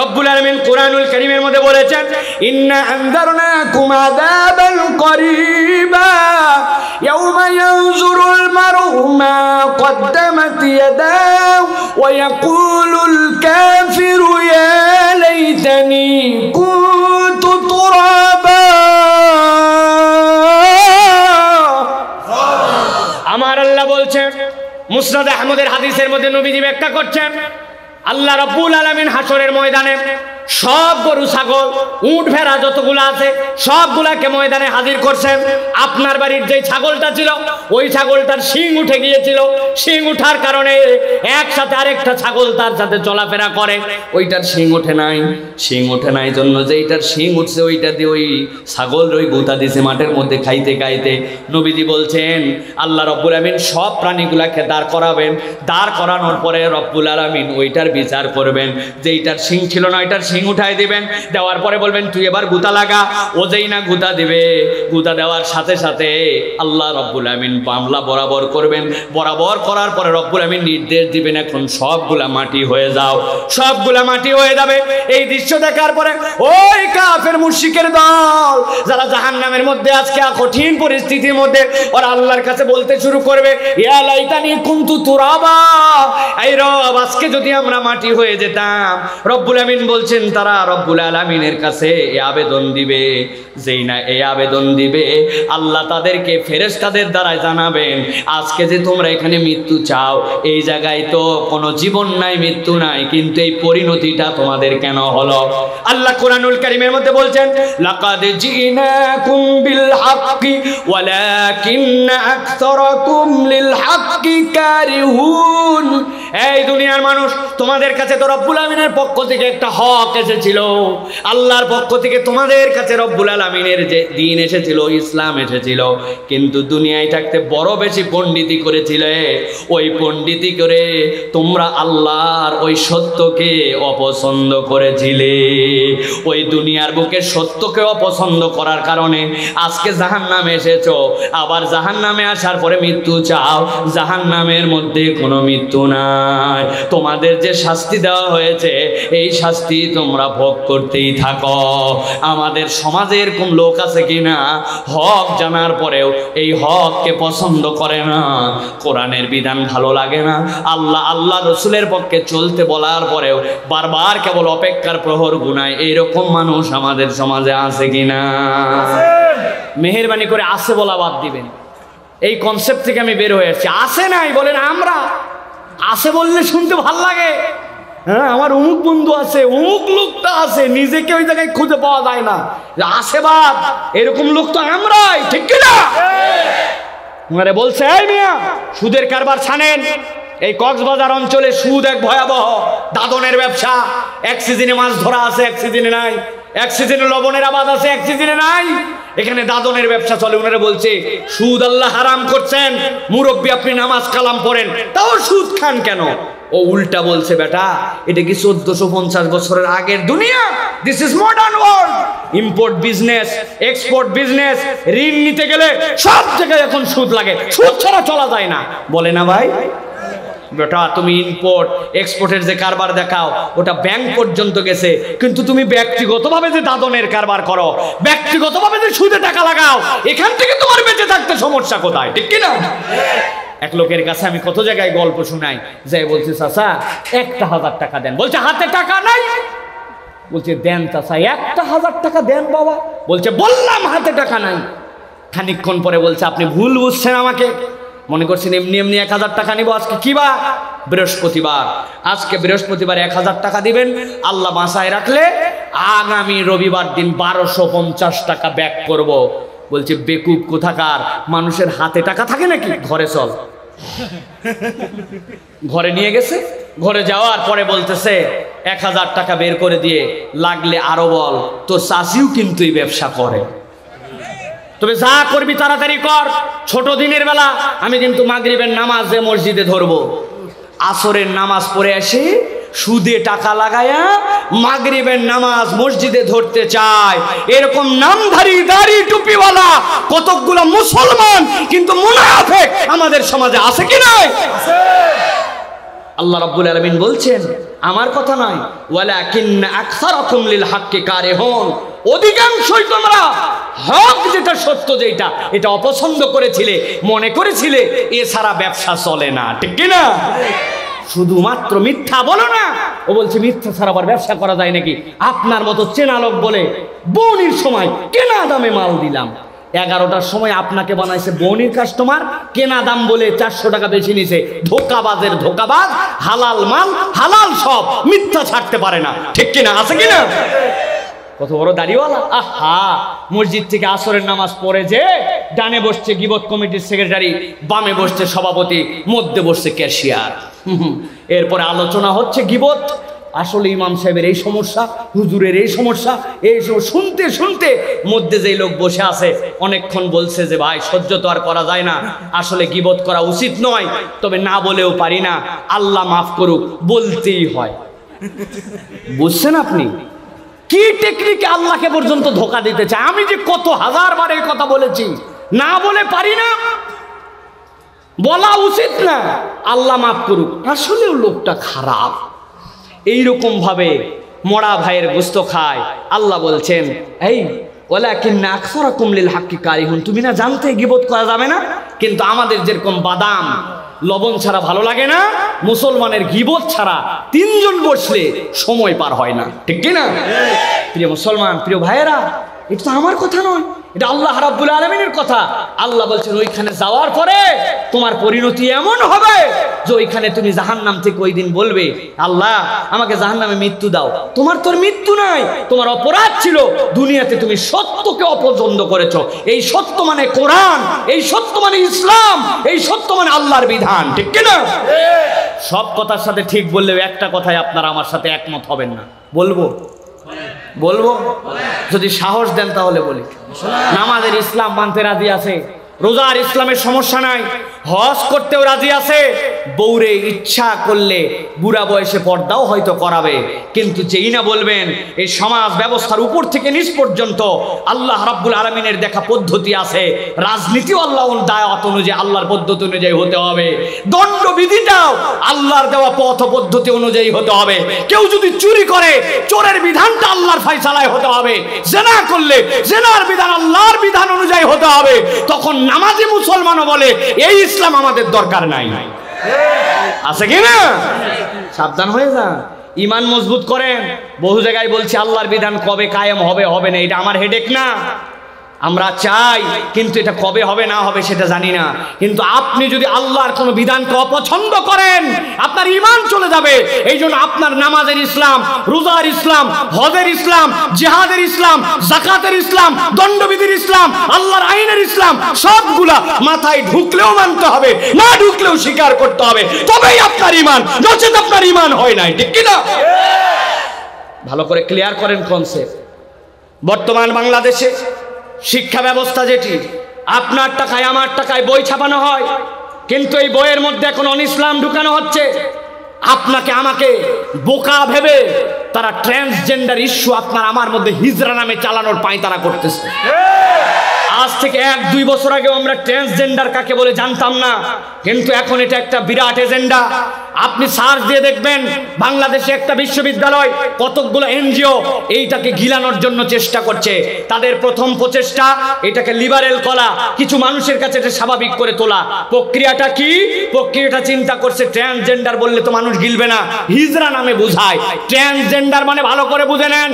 রব্বুল আলামিন কোরআনুল কারীমের মধ্যে বলেছেন ইন্না আনযারনাকুম আযাবান করিবা ইয়াওমা ইয়ানজুরুল মারউ মা কদ্দামাত ইয়াদাহু ওয়া ইয়াকুলুল কাফিরু ইয়া লাইতানি কুনতু তুরা বলছেন, মুসনাদ আহমদের হাদিসের মধ্যে নবীজি ব্যাখ্যা করছেন, আল্লাহ রাব্বুল আলামিন হাসরের ময়দানে সব গরু ছাগল উট ভেড়া যতগুলো আছে সবগুলাকে ময়দানে হাজির করছেন। আপনার বাড়ির যে ছাগলটা ছিল ওই ছাগলটার শিং উঠে গিয়েছিল, শিং উঠার কারণে একসাথে আরেকটা ছাগল তার সাথে চলাফেরা করে, ওইটার শিং ওঠে নাই। শিং ওঠে নাই জন্য যেইটার শিং উঠছে ওইটা দিয়ে ওই ছাগল ওই গুতা দিছে মাঠের মধ্যে খাইতে খাইতে। নবীজি বলছেন আল্লাহ রব্বুল আলামিন সব প্রাণীগুলাকে দাঁড় করাবেন, দাঁড় করানোর পরে রব্বুল আলামিন ওইটার বিচার করবেন। যেইটার শিং ছিল না ওইটার শিং উঠাই দিবেন, দেওয়ার পরে বলবেন তুই এবার গুতা লাগা। ও যেই না গুতা দিবে, গুতা দেওয়ার সাথে সাথে আল্লাহ রব্বুল আমিন মামলা বরাবর করবেন। বরাবর করার পরে রব্বুল আমিন নির্দেশ দিবেন এখন সবগুলা মাটি হয়ে যাও, সবগুলা মাটি হয়ে যাবে। এই দৃশ্য দেখার পরে ওই কাফের মুশরিকের দল যারা জাহান্নামের মধ্যে আজকে কঠিন পরিস্থিতির মধ্যে ওরা আল্লাহর কাছে বলতে শুরু করবে, ইয়া লাইতানি কুনতু তুরাবা, এই রব আজকে যদি আমরা মাটি হয়ে যেতাম। রব্বুল আমিন বলছেন তারা রব্বুল আলামিনের কাছে এই আবেদন দিবে। যেই না এই আবেদন দিবে আল্লাহ তাদেরকে ফেরেশতাদের দ্বারা জানাবেন আজকে যে তোমরা এখানে মৃত্যু চাও, এই জায়গায় তো কোনো জীবন নাই, মৃত্যু নাই, কিন্তু এই পরিণতিটা তোমাদের কেন হলো? আল্লাহ কোরআনুল কারীমের মধ্যে বলছেন, লাকাদ জিনাকুম বিল হাক্কি ওয়ালাকিন্না আকসারাকুম লিল হাক্কি কারিহুন। এই দুনিয়ার মানুষ, তোমাদের কাছে তো রব্বুল আমিনের পক্ষ থেকে একটা হক এসেছিল, আল্লাহর পক্ষ থেকে তোমাদের কাছে রব্বুল আলামিনের যে দ্বীন এসেছিল, ইসলাম এসেছিল, কিন্তু দুনিয়ায় থাকতে বড় বেশি পণ্ডিতি করেছিলে। ওই পণ্ডিতি করে তোমরা আল্লাহর ওই সত্যকে অপছন্দ করেছিলে। ওই দুনিয়ার বুকে সত্যকে অপছন্দ করার কারণে আজকে জাহান্নামে এসেছো। আবার জাহান্নামে আসার পরে মৃত্যু চাও, জাহান্নামের মধ্যে কোনো মৃত্যু নাই। তোমাদের যে শাস্তি দেওয়া হয়েছে এই শাস্তি তোমরা ভোগ করতেই থাকো। আমাদের সমাজে এরকম লোক আছে কিনা হক জানার পরেও এই হককে পছন্দ করে না, কোরআনের বিধান ভালো লাগে না, আল্লাহ রসুলের পক্ষে চলতে বলার পরেও বারবার কেবল অপেক্ষার প্রহর গুনায়, এইরকম মানুষ আমাদের সমাজে আছে কিনা? মেহেরবানি করে আছে বলা বাদ দিবেন। এই কনসেপ্ট থেকে আমি বের হয়ে আসছি। আছে নাই বলেন, আমরা আছে বললে শুনতে ভাল লাগে। হ্যাঁ, আমার অমুক বন্ধু আছে, অমুক লোকটা আছে, নিজেকে ওই জায়গায় খুঁজে পাওয়া যায় না, আশেবাদ এরকম লোক তো আমরাই, ঠিক কিনা? মানে বলছে এই মিয়া সুদের কারবার ছানেন। এই কক্সবাজার অঞ্চলে সুদ এক ভয়াবহ দাদনের ব্যবসা। এক সিজনে মাছ ধরা আছে, এক সিজনে নাই, এক সিজনে লবণের আবাদ আছে, এক সিজনে নাই। এখানে দাদনের ব্যবসা চলে। ওনারা বলছে সুদ আল্লাহ হারাম করছেন, মুরব্বী আপনি নামাজ কালাম পড়েন, তাও সুদ খান কেন? ও উল্টা বলছে, বেটা এটা কি 1450 বছরের আগের দুনিয়া? This is modern world. Import business, export business, ঋণ নিতে গেলে সব জায়গায় এখন সুদ লাগে, সুদ ছাড়া চলা যায় না, বলে না ভাই? বেটা তুমি ইম্পোর্ট এক্সপোর্টের যে কারবার দেখাও ওটা ব্যাংক পর্যন্ত গেছে, কিন্তু তুমি ব্যক্তিগতভাবে যে দাদনের কারবার করো, ব্যক্তিগতভাবে যে সুদে টাকা লাগাও, এখান থেকে তোমার বেঁচে থাকতে সমস্যা কোথায়, ঠিক কিনা? এক লোকের কাছে আমি কত জায়গায় গল্প শুনাই, যাই বলছে চাচা 1000 টাকা দেন, বলছে হাতে টাকা নাই। বলছে দেন চাচা 1000 টাকা দেন বাবা। বলছে বললাম হাতে টাকা নাই। খানিকক্ষণ পরে বলছে আপনি ভুল বুঝছেন আমাকে, মনে করছেন এমনি এমনি 1000 টাকা নিব। আজকে কি বার? বৃহস্পতিবার। আজকে বৃহস্পতিবার 1000 টাকা দিবেন, আল্লাহ বাঁচায় রাখলে আগামী রবিবার দিন 1250 টাকা ব্যাক করব। বলছে বেকুব কোথাকার, মানুষের হাতে টাকা থাকে নাকি? ঘরে চল। ঘরে নিয়ে গেছে, ঘরে যাওয়ার পরে বলতেছে 1000 টাকা বের করে দিয়ে লাগলে আরো বল, তো চাষিও কিন্তু এই ব্যবসা করে, তবে যা করবি তাড়াতাড়ি কর। ছোট দিনের বেলা আমি কিন্তু মাগরিবের নামাজে মসজিদে ধরবো, আসরের নামাজ পড়ে আসি সুদে টাকা লাগায়া মাগরিবের নামাজ মসজিদে ধরতে চায়। এরকম নামধারী দাড়ি টুপিওয়ালা কতকগুলো মুসলমান কিন্তু মুনাফিক আমাদের সমাজে আছে কি নাই? আল্লাহ রাব্বুল আলামিন বলছেন আমার কথা নয়, ওয়ালাকিন্না আকসারাকুম লিল হাক্কি কারিহুন, অধিকাংশই তোমরা হক যেটা সত্য যেটা এটা অপছন্দ করেছিলে, মনে করেছিলে এছাড়া ব্যবসা চলে না, ঠিক কিনা? শুধুমাত্র মিথ্যা বলো না। ও বলছে মিথ্যা ছাড়া আবার ব্যবসা করা যায় নাকি? আপনার মতো চেনা লোক বলে বউনির সময় কেনা দামে মাল দিলাম, 11টার সময় আপনাকে বানাইছে বনির কাস্টমার, কেনা দাম বলে 400 টাকা বেশি নিছে। ধোকাবাজের ধোকাবাজ, হালাল মাল হালাল সব, মিথ্যা ছাড়তে পারে না, ঠিক কিনা? আছে কিনা? কত বড় দাড়িওয়ালা! আহা, মসজিদ থেকে আসরের নামাজ পড়ে যে ডানে বসছে গীবত কমিটির সেক্রেটারি, বামে বসছে সভাপতি, মধ্যে বসছে ক্যাশিয়ার। এরপরে আলোচনা হচ্ছে গীবত। আসলে ইমাম সাহেবের এই সমস্যা, হুজুরের এই সমস্যা, এই শুনতে শুনতে মধ্যে যেই লোক বসে আছে অনেকক্ষণ বলছে যে ভাই সহ্য তো আর করা যায় না, আসলে গীবত করা উচিত নয়, তবে না বলেও পারি না, আল্লাহ মাফ করুক, বলতেই হয়। বুঝছেন আপনি কি টেকনিকে আল্লাহকে পর্যন্ত ধোকা দিতে চায়? আমি যে কত হাজারবার এই কথা বলেছি, না বলে পারি না, বলা উচিত না, আল্লাহ মাফ করুক। আসলেও লোকটা খারাপ। এইরকম ভাবে মরা ভাইয়ের গোস্ত খায়। আল্লাহ বলছেন, এই ওয়ালাকিন্না আকসারাকুম লিল হাক্কি কারিহুন, তুমি না জানতে গীবত করা যাবে না? কিন্তু আমাদের যেরকম বাদাম লবণ ছাড়া ভালো লাগে না, মুসলমানের গীবত ছাড়া 3 জন বসলে সময় পার হয় না, ঠিক কি না? প্রিয় মুসলমান, প্রিয় ভাইয়েরা, এটা তো আমার কথা নয়, এটা আল্লাহ রাব্বুল আলামিনের কথা। আল্লাহ বলছেন ওইখানে যাওয়ার পরে তোমার পরিণতি এমন হবে যে ওইখানে তুমি জাহান্নাম থেকে ওই দিন বলবে, আল্লাহ আমাকে জাহান্নামে মৃত্যু দাও। তোমার তোর মৃত্যু নাই, তোমার অপরাধ ছিল দুনিয়াতে তুমি সত্যকে অপছন্দ করেছো। এই সত্য মানে কোরআন, এই সত্য মানে ইসলাম, এই সত্য মানে আল্লাহর বিধান, ঠিক কি না? সব কথার সাথে ঠিক বললেও একটা কথায় আপনারা আমার সাথে একমত হবেন না। বলবো যদি সাহস দেন তাহলে বলি। নামাজের ইসলাম মানতে রাজি আছে, রোজার ইসলামের সমস্যা নাই, হজ করতেও রাজি আছে, বউরে ইচ্ছা করলে বুড়া বয়সে পর্দাও হয়তো করাবে। কিন্তু যেই না বলবেন এই সমাজ ব্যবস্থার উপর থেকে নিচ পর্যন্ত আল্লাহ রাব্বুল আলামিনের দেখা পদ্ধতি আছে, রাজনীতিও আল্লাহর দাওয়াত অনুযায়ী, আল্লাহর পদ্ধতি অনুযায়ী হতে হবে, দণ্ডবিধিটাও আল্লাহর দেওয়া পথ পদ্ধতি অনুযায়ী হতে হবে। কেউ যদি চুরি করে, চোরের বিধানটা আল্লাহর ফয়সালায় হতে হবে, জিনা করলে জিনার বিধান আল্লাহর বিধান অনুযায়ী হতে হবে। তখন নামাজি মুসলমানও বলে এই ইসলাম আমাদের দরকার নাই। আছে কি না? সাবধান হয়ে যান, ইমান মজবুত করেন। বহু জায়গায় বলছি আল্লাহর বিধান কবে কায়েম হবে হবে না, এটা আমার হেডেক না। আমরা চাই, কিন্তু এটা কবে হবে না হবে সেটা জানি না। কিন্তু আপনি যদি আল্লাহর কোনো বিধানকে অপছন্দ করেন, আপনার ঈমান চলে যাবে। এই জন্য আপনার নামাজের ইসলাম, রোজার ইসলাম, হজের ইসলাম, জিহাদের ইসলাম, যাকাতের ইসলাম, দণ্ডবিধির ইসলাম, আল্লাহর আইনের ইসলাম সবগুলা মাথায় ঢুকলেও মানতে হবে, না ঢুকলেও স্বীকার করতে হবে, তবেই আপনার ঈমান, নচেত আপনার ঈমান হয় নাই, ঠিক কি না? ভালো করে ক্লিয়ার করেন কনসেপ্ট। বর্তমান বাংলাদেশে শিক্ষা ব্যবস্থা যেটি আপনার টাকায় আমার টাকায় বই ছাপানো হয়, কিন্তু এই বইয়ের মধ্যে এখন অনিসলাম ঢুকানো হচ্ছে। আপনাকে আমাকে বোকা ভেবে তারা ট্রান্সজেন্ডার ইস্যু আপনার আমার মধ্যে হিজরা নামে চালানোর পায়তারা করতেছে। আজ থেকে 1-2 বছর আগে আমরা ট্রান্সজেন্ডার কাকে বলে জানতাম না, কিন্তু এখন এটা একটা বিরাট এজেন্ডা। আপনি সার্চ দিয়ে দেখবেন বাংলাদেশে একটা বিশ্ববিদ্যালয়, কতকগুলো এনজিও এইটাকে গিলানোর জন্য চেষ্টা করছে। তাদের প্রথম প্রচেষ্টা এটাকে লিবারেল করা, কিছু মানুষের কাছে এটা স্বাভাবিক করে তোলা। প্রক্রিয়াটা কি? প্রক্রিয়াটা চিন্তা করছে ট্রান্সজেন্ডার বললে তো মানুষ গিলবে না, হিজরা নামে বোঝায়। ট্রান্সজেন্ডার মানে ভালো করে বুঝে নেন,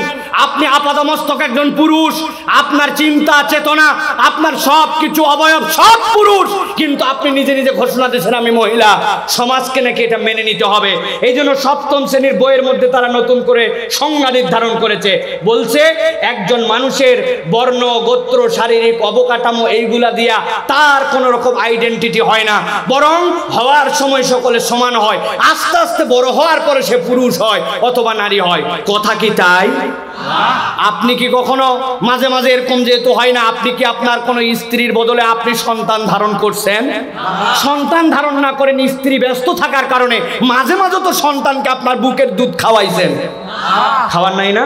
আপনি আপাতমস্তক একজন পুরুষ, আপনার চিন্তা চেতনা, আপনার সব কিছু অবয়ব সব পুরুষ, কিন্তু আপনি নিজে নিজে ঘোষণা দিয়েছেন আমি মহিলা। সমাজকে নাকি এটা মেনে নিতে হবে। এই জন্য 7ম শ্রেণীর বইয়ের মধ্যে তারা নতুন করে সংজ্ঞা নির্ধারণ করেছে। বলছে একজন মানুষের বর্ণ, গোত্র, শারীরিক অবকাঠামো এইগুলা দিয়া তার কোনো রকম আইডেন্টিটি হয় না, বরং হওয়ার সময় সকলে সমান হয়। আস্তে আস্তে বড় হওয়ার পরে সে পুরুষ হয় অথবা নারী হয়। কথা কি তাই? আপনি কি কখনো মাঝে মাঝে এরকম যেহেতু হয় না, আপনি কি আপনার কোন স্ত্রীর বদলে আপনি সন্তান ধারণ করছেন? সন্তান ধারণ না করেন, স্ত্রী ব্যস্ত থাকার কারণে মাঝে মাঝে তো সন্তানকে আপনার বুকের দুধ খাওয়াইছেন, খাওয়ার নাই না?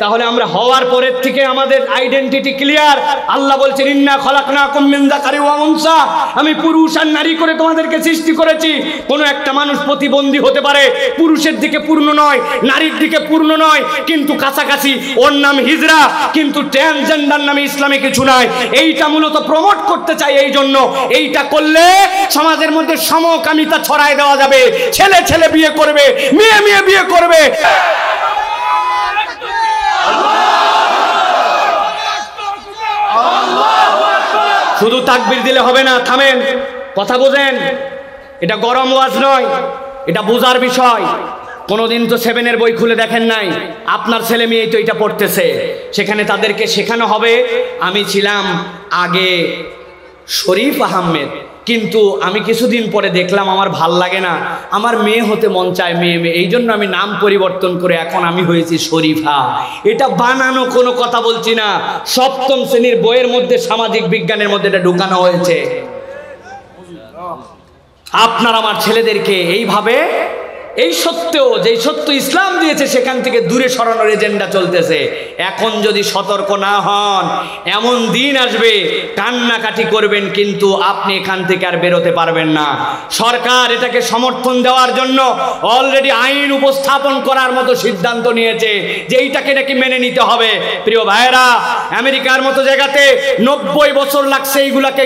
তাহলে আমরা হওয়ার পরের থেকে আমাদের আইডেন্টিটি ক্লিয়ার। আল্লাহ বলছেন ইন্না খলাকনাকুম মিন যাকারি ওয়া উনসা, আমি পুরুষ আর নারী করে তোমাদেরকে সৃষ্টি করেছি। কোনো একটা মানুষ প্রতিবন্ধী হতে পারে, পুরুষের দিকে পূর্ণ নয়, নারীর দিকে পূর্ণ নয়, কিন্তু কাছাকাছি। ওর নাম হিজরা, কিন্তু ট্রান্সজেন্ডার নামে ইসলামে কিছু নাই। এইটা মূলত প্রমোট করতে চাই। এই জন্য এইটা করলে সমাজের মধ্যে সমকামিতা ছড়ায় দেওয়া যাবে। ছেলে ছেলে বিয়ে করবে, মেয়ে মেয়ে বিয়ে করবে। আল্লাহ তাকবীর দিলে হবে না, থামেন, কথা বোঝেন। এটা গরম ওয়াজ নয়, এটা বোঝার বিষয়। কোনোদিন তো 7-এর বই খুলে দেখেন নাই, আপনার ছেলে মেয়ে তো এটা পড়তেছে, সেখানে তাদেরকে শেখানো হবে। আমি ছিলাম আগে শরীফ আহমেদ, কিন্তু আমি কিছুদিন পরে দেখলাম আমার ভাল লাগে না, আমার মেয়ে হতে মন চায়, মেয়ে, এই জন্য আমি নাম পরিবর্তন করে এখন আমি হয়েছি শরীফা। এটা বানানো কোনো কথা বলছি না, 7ম শ্রেণীর বইয়ের মধ্যে, সামাজিক বিজ্ঞানের মধ্যে এটা ঢুকানো হয়েছে। আপনার আমার ছেলেদেরকে এইভাবে, এই সত্যেও যে সত্য ইসলাম দিয়েছে সেখান থেকে দূরে সরানোর এজেন্ডা চলতেছে। এখন যদি সতর্ক না হন, এমন দিন আসবে কান্নাকাটি করবেন, কিন্তু আপনি এখান থেকে আর বেরোতে পারবেন না। সরকার এটাকে সমর্থন দেওয়ার জন্য অলরেডি আইন উপস্থাপন করার মতো সিদ্ধান্ত নিয়েছে যে এইটাকে নাকি মেনে নিতে হবে। প্রিয় ভাইয়েরা, আমেরিকার মতো জায়গাতে 90 বছর লাগছে এইগুলাকে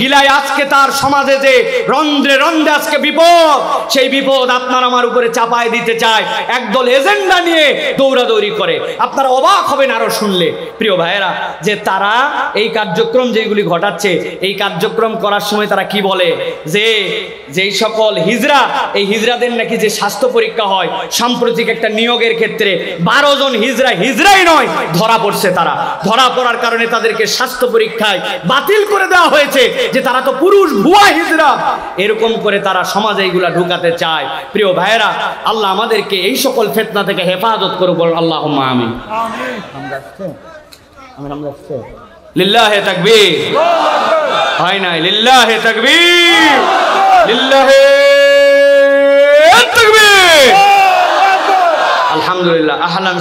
গিলায় আজকে তার সমাজে যে রন্ধ্রে রন্ধ্রে আজকে বিপদ, সেই বিপদ আপনার আমার উপরে চাপায় দিতে চায়, একদল এজেন্ডা নিয়ে দৌড়াদৌড়ি করে। আপনারা অবাক হবেন আরো শুনলে প্রিয় ভাইয়েরা, যে তারা এই কার্যক্রম যেগুলি ঘটাচ্ছে, এই কার্যক্রম করার সময় তারা কি বলে, যে যেই সকল হিজড়া, এই হিজড়াদের নাকি যে স্বাস্থ্য পরীক্ষা হয়, সাম্প্রতিক একটা নিয়োগের ক্ষেত্রে 12 জন হিজড়াই নয় ধরা পড়ছে। তারা ধরা পড়ার কারণে তাদেরকে স্বাস্থ্য পরীক্ষায় বাতিল করে দেওয়া হয়েছে, যে তারা তো পুরুষ ভুয়া হিজড়া। এরকম করে তারা সমাজে এইগুলা ঢুকাতে চায়। প্রিয় ভাইয়েরা, আল্লাহ আমাদেরকে এই সকল ফিতনা থেকে হেফাজত করুক, বলুন আল্লাহুম্মা আমিন। লিল্লাহে তাকবীর, হয় নাই? লিল্লাহে তাকবীর, লিল্লাহে তাকবীর, আলহামদুলিল্লাহ। আহলান।